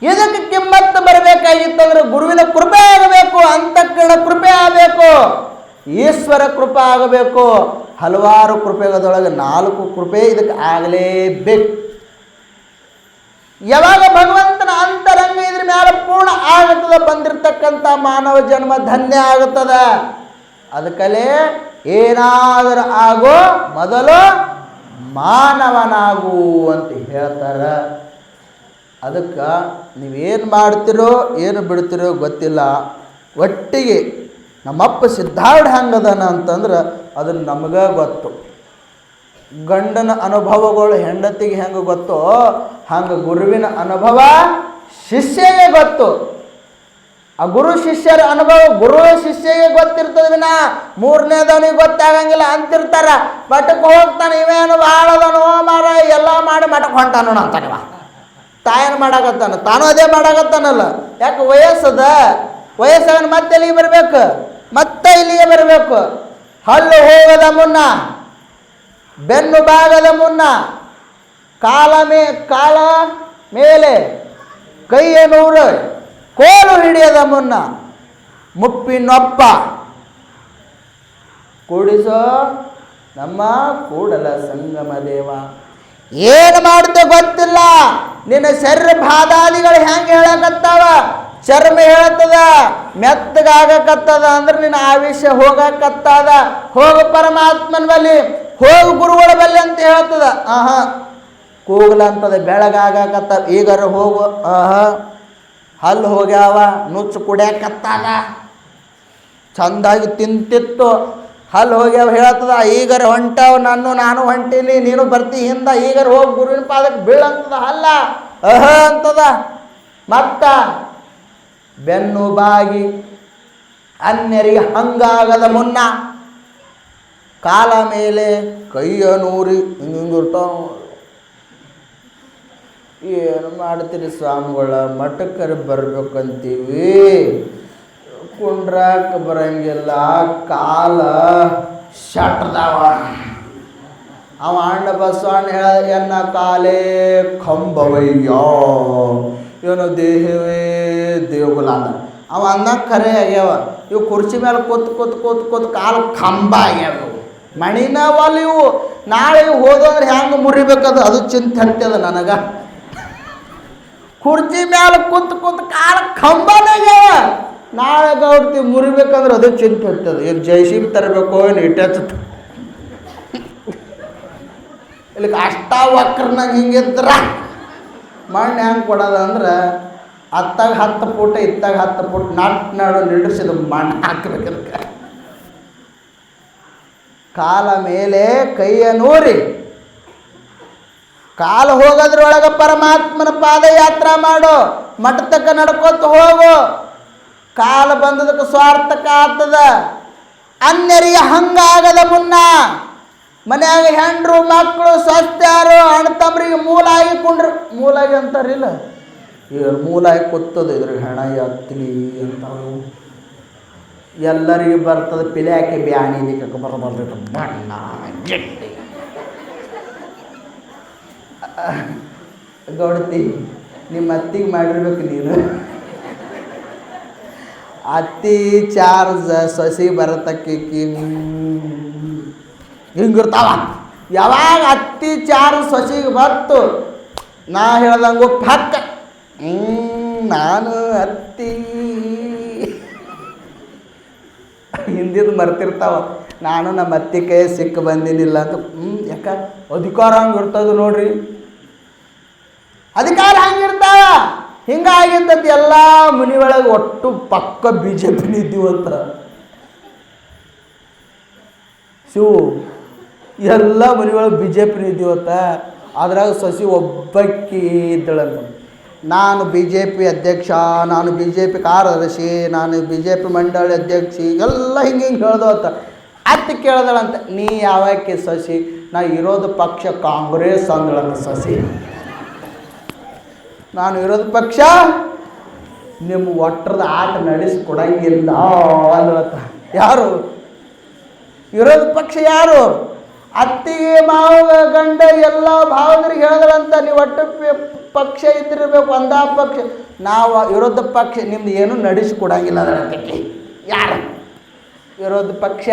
ಇದಕ್ಕೆ ಕಿಮ್ಮತ್ತು ಬರಬೇಕಾಗಿತ್ತಂದ್ರೆ ಗುರುವಿನ ಕೃಪೆ ಆಗಬೇಕು, ಅಂತಃಕರಣ ಕೃಪೆ ಆಗಬೇಕು, ಈಶ್ವರ ಕೃಪೆ ಆಗಬೇಕು. ಹಲವಾರು ಕೃಪೆಗಳೊಳಗೆ 4 ಕೃಪೆ ಇದಕ್ಕೆ ಆಗಲೇಬೇಕು. ಯಾವಾಗ ಭಗವಂತನ ಅಂತರಂಗ ಇದ್ರ ಮೇಲೆ ಪೂರ್ಣ ಆಗುತ್ತದೆ, ಬಂದಿರತಕ್ಕಂಥ ಮಾನವ ಜನ್ಮ ಧನ್ಯ ಆಗುತ್ತದೆ. ಅದಕ್ಕಲೇ ಏನಾದರೂ ಆಗೋ ಮೊದಲು ಮಾನವನಾಗು ಅಂತ ಹೇಳ್ತಾರೆ. ಅದಕ್ಕೆ ನೀವೇನು ಮಾಡ್ತಿರೋ ಏನು ಬಿಡ್ತಿರೋ ಗೊತ್ತಿಲ್ಲ, ಒಟ್ಟಿಗೆ ನಮ್ಮಪ್ಪ ಸಿದ್ಧಾರ್ಥ ಹೆಂಗದನ ಅಂತಂದ್ರೆ ಅದನ್ನು ನಮಗೆ ಗೊತ್ತು. ಗಂಡನ ಅನುಭವಗಳು ಹೆಂಡತಿಗೆ ಹೆಂಗೆ ಗೊತ್ತೋ ಹಂಗೆ ಗುರುವಿನ ಅನುಭವ ಶಿಷ್ಯಗೆ ಗೊತ್ತು. ಆ ಗುರು ಶಿಷ್ಯರ ಅನುಭವ ಗುರು ಶಿಷ್ಯಗೆ ಗೊತ್ತಿರ್ತದೆ ವಿನ ಮೂರನೇದವನಿಗೆ ಗೊತ್ತಾಗಂಗಿಲ್ಲ ಅಂತಿರ್ತಾರ. ಮಠಕ್ಕೆ ಹೋಗ್ತಾನೆ, ಇವೇನು ಭಾಳದನು ಮಾರ ಎಲ್ಲ ಮಾಡಿ ಮಠಕ್ಕೆ ಹೊಂಟಾನೋಣ ಅಂತಾನವ. ತಾಯೇನು ಮಾಡಾಕತ್ತಾನ? ತಾನು ಅದೇ ಮಾಡಾಕತ್ತಾನಲ್ಲ. ಯಾಕೆ? ವಯಸ್ಸಾಗ ಮತ್ತೆ ಇಲ್ಲಿಗೆ ಬರಬೇಕು, ಮತ್ತೆ ಇಲ್ಲಿಗೆ ಬರಬೇಕು. ಹಲ್ಲು ಹೋಗದ ಮುನ್ನ, ಬೆನ್ನು ಬಾಗದ ಮುನ್ನ, ಕಾಲ ಮೇಲೆ ಕೈಯ ನೂರು, ಕೋಲು ಹಿಡಿಯದ ಮುನ್ನ ಮುಪ್ಪಿನೊಪ್ಪ ಕೂಡಿಸೋ ನಮ್ಮ ಕೂಡಲ ಸಂಗಮ ದೇವ. ಏನು ಮಾಡುತ್ತೆ ಗೊತ್ತಿಲ್ಲ. ನಿನ್ನ ಶರೀರ ಬಾಧಾದಿಗಳು ಹೆಂಗೆ ಹೇಳಕತ್ತಾವ? ಚರ್ಮ ಹೇಳ್ತದ, ಮೆತ್ತಗಾಗಕತ್ತದ ಅಂದ್ರೆ ನಿನ್ನ ಆಯುಷ್ಯ ಹೋಗಕತ್ತದ. ಹೋಗು ಪರಮಾತ್ಮನ ಬಲ್ಲಿ, ಹೋಗು ಗುರುಗಳ ಬಲ್ಲಿ ಅಂತ ಹೇಳ್ತದ. ಕೂಗ್ಲಂತದ, ಬೆಳಗಾಗಕತ್ತದ, ಈಗರ ಹೋಗು. ಹಲ್ಲು ಹೋಗ್ಯಾವ, ನುಚ್ಚು ಕುಡಿಯಾಕತ್ತಾಗ, ಚಂದಾಗಿ ತಿಂತಿತ್ತು, ಹಲ್ಲು ಹೋಗ್ಯಾವ ಹೇಳ್ತದ. ಈಗರ ಹೊಂಟಾವ, ನಾನು ಹೊಂಟೀನಿ, ನೀನು ಬರ್ತಿ ಹಿಂದ, ಈಗರ ಹೋಗಿ ಗುರುವಿನ ಪಾದಕ್ಕೆ ಬೀಳಂತದ. ಹಲ್ಲ ಅಂತದ. ಮತ್ತ ಬೆನ್ನು ಬಾಗಿ ಅನ್ಯರಿಗೆ ಹಂಗಾಗದ ಮುನ್ನ ಕಾಲ ಮೇಲೆ ಕೈಯ ನೂರಿ ಹಿಂಗಿರ್ತಾವ. ಏನು ಮಾಡ್ತೀರಿ ಸ್ವಾಮಿಗಳ? ಮಠಕ್ಕರೆ ಬರ್ಬೇಕಂತೀವಿ, ಕುಂಡ್ರಾಕ ಬರಂಗಿಲ್ಲ, ಕಾಲ ಶಟ್ದಾವ. ಅವ ಅಣ್ಣ ಬಸವಣ್ಣ ಹೇಳ, ಎನ್ನ ಕಾಲೇ ಕಂಬವಯ್ಯ, ಇವನು ದೇಹವೇ ದೇವಗುಲ ಅಂದ. ಅವ ಅಂದ ಖರೆ ಆಗ್ಯಾವ. ಇವು ಕುರ್ಚಿ ಮೇಲೆ ಕೂತ್ ಕಾಲು ಕಂಬ ಆಗ್ಯಾವ. ಮಣಿನ ಒಲ್ ಇವು. ನಾಳೆ ಹೋದಂದ್ರೆ ಹೆಂಗೆ ಮುರಿಬೇಕದು ಅದು ಚಿಂತೆ ಹತ್ತದ ನನಗೆ. ಕುರ್ಚಿ ಮೇಲೆ ಕೂತ್ ಕಾಲ ಕಂಬನಾಗ್ಯಾವ. ನಾಳೆ ಗೌಡ್ತಿ ಮುರಿಬೇಕಂದ್ರೆ ಅದು ಚಿಂತೆ ಹತ್ತದ. ಈಗ ಜೈಸಿಬ್ ತರಬೇಕು, ಏನು ಇಟ್ಟ ಇಲ್ಲಿಗೆ ಅಷ್ಟ ವಕ್ರನಾಗ ಹಿಂಗಿದ್ರ ಮಣ್ಣು ಹೆಂಗೆ ಕೊಡೋದು ಅಂದ್ರೆ ಅತ್ತಾಗ 10 ಫೂಟ್ ಇತ್ತಾಗ 10 ಫೂಟ್ ನಾಡು ನಿಲ್ಲಿಸಿದ ಮಣ್ಣು ಹಾಕ್ಬೇಕು. ಅದಕ್ಕೆ ಕಾಲ ಮೇಲೆ ಕೈಯ ನೂರಿ ಕಾಲು ಹೋಗೋದ್ರೊಳಗೆ ಪರಮಾತ್ಮನ ಪಾದಯಾತ್ರಾ ಮಾಡು, ಮಠ ತಕ್ಕ ನಡ್ಕೊತ ಹೋಗು. ಕಾಲ ಬಂದದಕ್ಕೆ ಸ್ವಾರ್ಥಕ ಆಗ್ತದ. ಅನ್ಯರಿಗೆ ಹಂಗಾಗದ ಮುನ್ನ ಮನ್ಯಾಗ ಹೆಂಡ್ರು ಮಕ್ಕಳು ಸ್ವಸ್ಥ್ಯಾರು ಅಣ್ಣ ತಮ್ಮರಿಗೆ ಮೂಲ ಆಗಿ ಕುಂಡ್ರು. ಮೂಲಾಗಿ ಅಂತಾರಿಲ್ಲ, ಇವ್ರು ಮೂಲ ಆಗಿ ಕೂತದ, ಇದ್ರಿಗೆ ಹೆಣ ಎತ್ತಲಿ ಅಂತ ಎಲ್ಲರಿಗೆ ಬರ್ತದೆ. ಪಿಲ್ಯಾಕೆ ಬ್ಯಾನಿ ಇದಕ್ಕೆ ಬರಬಾರ್ದು ಬಣ್ಣ ಗೆಟ್ಟಿ ಗೌಡತಿ ನಿಮ್ಮ ಅತ್ತಿಗೆ ಮಾಡಿರ್ಬೇಕು ನೀನು. ಅತ್ತಿ ಚಾರ್ಜ್ ಸಸಿ ಬರತಕ್ಕಿ ಹಿಂಗಿರ್ತಾವ. ಯಾವಾಗ ಅತ್ತಿ ಚಾರ್ಜ್ ಸಸಿಗೆ ಬರ್ತು ನಾ ಹೇಳ್ದಂಗೆ ಹಕ್ಕ ನಾನು ಅತ್ತಿ ಹಿಂದಿದ್ದು ಮರ್ತಿರ್ತಾವ. ನಾನು ನಮ್ಮ ಅತ್ತಿ ಕೈ ಸಿಕ್ಕ ಬಂದಿನಿಲ್ಲ ಅಂತ. ಯಾಕ ಅಧಿಕಾರ ಹಂಗೆ ಇರ್ತದೆ ನೋಡ್ರಿ, ಅಧಿಕಾರ ಹಂಗಿರ್ತಾವ. ಹಿಂಗಾಗಿರ್ತದೆ ಎಲ್ಲ ಮನೆ ಒಳಗೆ ಒಟ್ಟು ಪಕ್ಕ BJP ನಿದ್ದೀವಂತ ಎಲ್ಲ ಮನೆ ಒಳಗೆ BJP ನಿದ್ದೀವತ್ತ. ಅದ್ರಾಗ ಸಸಿ ಒಬ್ಬಕ್ಕಿ ಇದ್ದಳಂತ. ನಾನು BJP ಅಧ್ಯಕ್ಷ, ನಾನು BJP ಕಾರ್ಯದರ್ಶಿ, ನಾನು BJP ಮಂಡಳಿ ಅಧ್ಯಕ್ಷಿ, ಎಲ್ಲ ಹಿಂಗೆ ಹೇಳ್ದವತ್ತ. ಅತ್ತೆ ಕೇಳ್ದಳಂತ, ನೀ ಯಾವಕ್ಕೆ ಸಸಿ? ನಾ ಇರೋದು ಪಕ್ಷ ಕಾಂಗ್ರೆಸ್ ಅಂದಳಂತ ಸಸಿ. ನಾನು ಇರೋದು ಪಕ್ಷ ನಿಮ್ಮ ಒಟ್ಟರದ ಆಟ ನಡೆಸಿಕೊಡಂಗಿಲ್ಲ ಅಂದಳತ್ತ. ಯಾರು ಇರೋದು ಪಕ್ಷ? ಯಾರು? ಅತ್ತಿಗೆ ಮಾವ ಗಂಡ ಎಲ್ಲ ಭಾವದರಿಗೆ ಹೇಳಿದ್ರಂತ, ನೀವು ಒಟ್ಟು ಪಕ್ಷ ಇದ್ದಿರಬೇಕು, ಒಂದಾ ಪಕ್ಷ. ನಾವು ವಿರೋಧ ಪಕ್ಷ ನಿಮ್ದು ಏನೂ ನಡೆಸಿಕೊಡಂಗಿಲ್ಲ ಅದಕ್ಕೆ. ಯಾರು ವಿರೋಧ ಪಕ್ಷ?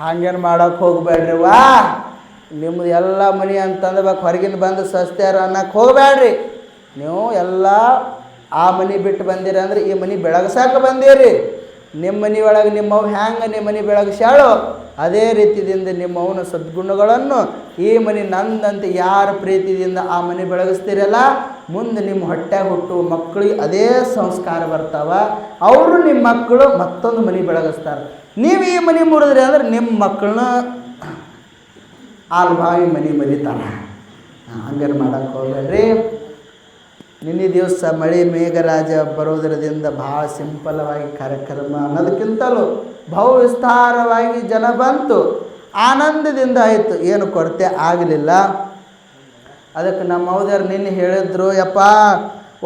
ಹಂಗೇನು ಮಾಡೋಕೆ ಹೋಗಬೇಡ್ರಿ. ನಿಮ್ಮದು ಎಲ್ಲ ಮನೆ ಅಂತಂದ್ಬೇಕು, ಹೊರಗಿಂದ ಬಂದು ಸಸ್ತ್ಯಾರ ಅನ್ನಕ್ಕೆ ಹೋಗಬೇಡ್ರಿ. ನೀವು ಎಲ್ಲ ಆ ಮನೆ ಬಿಟ್ಟು ಬಂದಿರಿ ಅಂದ್ರೆ ಈ ಮನೆ ಬೆಳಗ್ಸಾಕ ಬಂದೀರಿ. ನಿಮ್ಮ ಮನೆ ಒಳಗೆ ನಿಮ್ಮವು ಹ್ಯಾಂಗೆ ನಿಮ್ಮ ಮನೆ ಬೆಳಗ್ಸ್ಯಾಳೋ ಅದೇ ರೀತಿಯಿಂದ ನಿಮ್ಮವನ ಸದ್ಗುಣಗಳನ್ನು ಈ ಮನೆ ನಂದಂತೆ ಯಾರ ಪ್ರೀತಿಯಿಂದ ಆ ಮನೆ ಬೆಳಗಿಸ್ತೀರಲ್ಲ, ಮುಂದೆ ನಿಮ್ಮ ಹೊಟ್ಟೆಗೆ ಹುಟ್ಟು ಮಕ್ಕಳಿಗೆ ಅದೇ ಸಂಸ್ಕಾರ ಬರ್ತಾವ. ಅವರು ನಿಮ್ಮ ಮಕ್ಕಳು ಮತ್ತೊಂದು ಮನೆ ಬೆಳಗಿಸ್ತಾರೆ. ನೀವು ಈ ಮನೆ ಮುರಿದ್ರಿ ಅಂದ್ರೆ ನಿಮ್ಮ ಮಕ್ಕಳನ್ನ ಆಲ್ಬಾವಿ ಮನೆ ಮರಿತಾರ. ಹಂಗಾರೆ ಮಾಡೋಕ್ಕೆ ಹೋಗ್ಬೇಡ್ರಿ. ನಿನ್ನೆ ದಿವಸ ಮಳೆ ಮೇಘರಾಜ ಬರೋದರದಿಂದ ಭಾಳ ಸಿಂಪಲ್ವಾಗಿ ಕಾರ್ಯಕ್ರಮ ಅನ್ನೋದಕ್ಕಿಂತಲೂ ಬಹು ವಿಸ್ತಾರವಾಗಿ ಜನ ಬಂತು, ಆನಂದದಿಂದ ಆಯಿತು, ಏನು ಕೊರತೆ ಆಗಲಿಲ್ಲ. ಅದಕ್ಕೆ ನಮ್ಮ ಹೌದಾರು ನಿನ್ನೆ ಹೇಳಿದ್ರು, ಯಪ್ಪ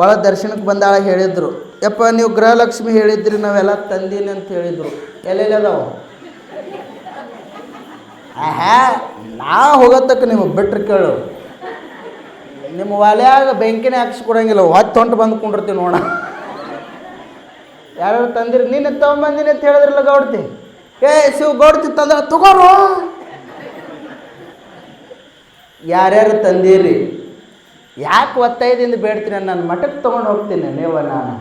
ಒಳ ದರ್ಶನಕ್ಕೆ ಬಂದಾಳ ಹೇಳಿದರು, ಯಪ್ಪ ನೀವು ಗೃಹಲಕ್ಷ್ಮಿ ಹೇಳಿದ್ರಿ ನಾವೆಲ್ಲ ತಂದೀನಿ ಅಂತ ಹೇಳಿದರು. ಎಲ್ಲೆಲ್ಲಿ ಅದಾವ? ನಾ ಹೋಗೋತಕ್ಕ ನಿಮಗೆ ಬಿಟ್ರೆ ಕೇಳು, ನಿಮ್ಮ ಒಲೆಯಾಗ ಬೆಂಕಿನೇ ಹಾಕ್ಸ್ಕೊಡಂಗಿಲ್ಲ, ಹೊತ್ತು ಬಂದು ಕೊಂಡಿರ್ತೀವಿ ನೋಡ. ಯಾರ್ಯಾರು ತಂದಿರಿ? ನೀನು ತೊಗೊಂಬಂದಿನಿ ಅಂತ ಹೇಳಿದ್ರಲ್ಲ ಗೌಡ್ತಿ. ಶಿವ ಗೌಡ್ತಿ ತಂದ್ರೆ ತಗೋರು. ಯಾರ್ಯಾರು ತಂದಿರಿ? ಯಾಕೆ ಒತ್ತಾಯದಿಂದ ಬೇಡ್ತೀನಿ? ನಾನು ಮಠಕ್ಕೆ ತೊಗೊಂಡು ಹೋಗ್ತೀನಿ. ನಾನು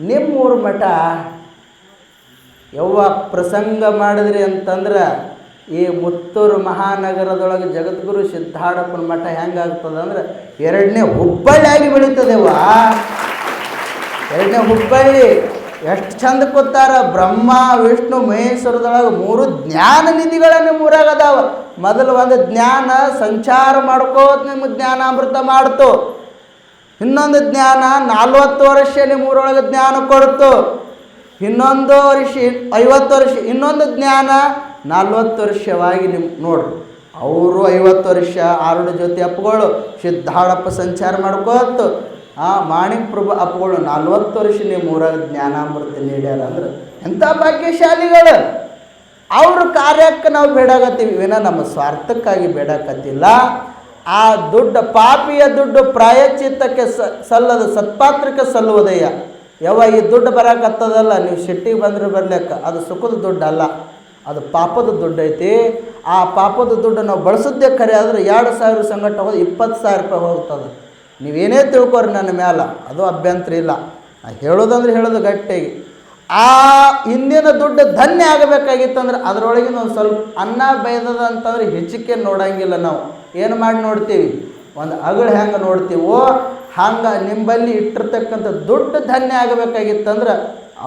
ನಿಮ್ಮೂರು ಮಠ ಯವ್ವ ಪ್ರಸಂಗ ಮಾಡಿದ್ರಿ ಅಂತಂದ್ರೆ ಈ ಮುತ್ತೂರು ಮಹಾನಗರದೊಳಗೆ ಜಗದ್ಗುರು ಸಿದ್ಧಾರೂಢಪ್ಪನ ಮಠ ಹೆಂಗಾಗ್ತದೆ ಅಂದ್ರೆ 2ನೇ ಹುಬ್ಬಳ್ಳಿಯಾಗಿ ಬೆಳೀತದೆವ್ವ. 2ನೇ ಹುಬ್ಬಳ್ಳಿ ಎಷ್ಟು ಚಂದ ಕೂತಾರ. ಬ್ರಹ್ಮ ವಿಷ್ಣು ಮಹೇಶ್ವರದೊಳಗೆ 3 ಜ್ಞಾನ ನಿಧಿಗಳನ್ನು ಮೂರಾಗದಾವ. ಮೊದಲು ಒಂದು ಜ್ಞಾನ ಸಂಚಾರ ಮಾಡ್ಕೋತ ನಿಮ್ಗೆ ಜ್ಞಾನಾಮೃತ ಮಾಡ್ತು. ಇನ್ನೊಂದು ಜ್ಞಾನ 40 ವರ್ಷ ನಿಮ್ಮೂರೊಳಗೆ ಜ್ಞಾನ ಕೊಡ್ತು. ಇನ್ನೊಂದು ವರ್ಷ 50 ವರ್ಷ. ಇನ್ನೊಂದು ಜ್ಞಾನ 40 ವರ್ಷವಾಗಿ ನಿಮ್ಮ ನೋಡ್ರಿ. ಅವರು 50 ವರ್ಷ ಆರುಡ ಜ್ಯೋತಿ ಅಪ್ಪಗಳು ಸಿದ್ಧಾರೂಢಪ್ಪ ಸಂಚಾರ ಮಾಡ್ಕೋತು. ಮಾಣಿಕ್ ಪ್ರಭು ಅಪ್ಪಗಳು 40 ವರ್ಷ ನಿಮ್ಮ ಊರಾಗ ಜ್ಞಾನಾಮೃತ ನೀಡ್ಯಾರ ಅಂದ್ರೆ ಎಂಥ ಭಾಗ್ಯಶಾಲಿಗಳು. ಅವ್ರ ಕಾರ್ಯಕ್ಕೆ ನಾವು ಬೇಡಾಕತ್ತೀವಿ ವಿನ ನಮ್ಮ ಸ್ವಾರ್ಥಕ್ಕಾಗಿ ಬೇಡಾಕತ್ತಿಲ್ಲ. ಆ ದುಡ್ಡು ಪಾಪಿಯ ದುಡ್ಡು ಪ್ರಾಯಶ್ಚಿತ್ತಕ್ಕೆ ಸಲ್ಲದ ಸತ್ಪಾತ್ರಕ್ಕೆ ಸಲ್ಲುವುದಯ್ಯ. ಯವ್ವ ಈ ದುಡ್ಡು ಬರಾಕತ್ತದಲ್ಲ, ನೀವು ಸಿಟ್ಟಿಗೆ ಬಂದರೆ ಬರ್ಲಿಕ್ಕೆ ಅದು ಸುಖದ ದುಡ್ಡು ಅಲ್ಲ, ಅದು ಪಾಪದ ದುಡ್ಡು ಐತಿ. ಆ ಪಾಪದ ದುಡ್ಡು ನಾವು ಬಳಸೋದೇ ಖರೆ ಆದರೆ 2,000 ಸಂಗಟ ಹೋಗಿ 20,000 ರೂಪಾಯಿ ಹೋಗ್ತದೆ. ನೀವೇನೇ ತಿಳ್ಕೊರಿ ನನ್ನ ಮ್ಯಾಲ, ಅದು ಅಭ್ಯಂತರ ಇಲ್ಲ. ಹೇಳೋದಂದ್ರೆ ಹೇಳೋದು ಗಟ್ಟಿಯಾಗಿ. ಆ ಹಿಂದಿನ ದುಡ್ಡು ಧನ್ಯ ಆಗಬೇಕಾಗಿತ್ತಂದ್ರೆ ಅದರೊಳಗಿನ ಒಂದು ಸ್ವಲ್ಪ ಅನ್ನ ಬೇಯ್ದದ ಅಂತಂದ್ರೆ ಹೆಚ್ಚಿಕೆ ನೋಡಂಗಿಲ್ಲ. ನಾವು ಏನು ಮಾಡಿ ನೋಡ್ತೀವಿ, ಒಂದು ಅಗಳು ಹೆಂಗೆ ನೋಡ್ತೀವೋ ಹಂಗೆ ನಿಂಬಲ್ಲಿ ಇಟ್ಟಿರ್ತಕ್ಕಂಥ ದುಡ್ಡು ಧನ್ಯ ಆಗಬೇಕಾಗಿತ್ತಂದ್ರೆ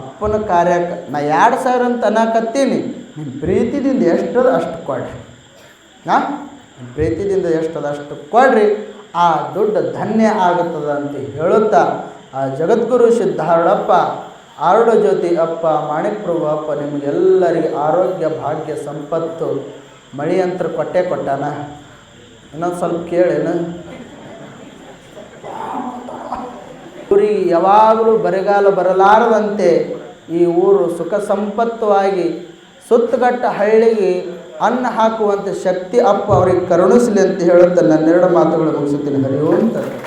ಅಪ್ಪನ ಕಾರ್ಯಕ್ಕೆ ನಾ 2,000 ಅಂತ ಅನ್ನಕತ್ತೀನಿ, ನಿಮ್ಮ ಪ್ರೀತಿದಿಂದ ಎಷ್ಟದ ಅಷ್ಟು ಕೊಡ್ರಿ. ನಿಮ್ಮ ಪ್ರೀತಿದಿಂದ ಎಷ್ಟದ ಅಷ್ಟು ಕೊಡ್ರಿ, ಆ ದುಡ್ಡು ಧನ್ಯ ಆಗುತ್ತದೆ ಅಂತ ಹೇಳುತ್ತಾ ಆ ಜಗದ್ಗುರು ಸಿದ್ಧಾರೂಢಪ್ಪ, ಆರುಢಜ್ಯೋತಿ ಅಪ್ಪ, ಮಾಣಿಕ್ ಪ್ರಭು ಅಪ್ಪ ನಿಮಗೆಲ್ಲರಿಗೆ ಆರೋಗ್ಯ, ಭಾಗ್ಯ, ಸಂಪತ್ತು, ಮಳಿ ಯಂತ್ರ ಕೊಟ್ಟಾನ. ಇನ್ನೊಂದು ಸ್ವಲ್ಪ ಕೇಳೇನು, ಊರಿಗೆ ಯಾವಾಗಲೂ ಬರಗಾಲ ಬರಲಾರದಂತೆ ಈ ಊರು ಸುಖ ಸಂಪತ್ತವಾಗಿ ಸುತ್ತಗಟ್ಟ ಹಳ್ಳಿಗೆ ಅನ್ನ ಹಾಕುವಂಥ ಶಕ್ತಿ ಅಪ್ಪ ಅವ್ರಿಗೆ ಕರುಣಿಸಲಿ ಅಂತ ಹೇಳುತ್ತಾ ನನ್ನೆರಡು ಮಾತುಗಳು ಮುಗಿಸುತ್ತೀನಿ. ಹರಿ ಓಂ ತತ್ವ.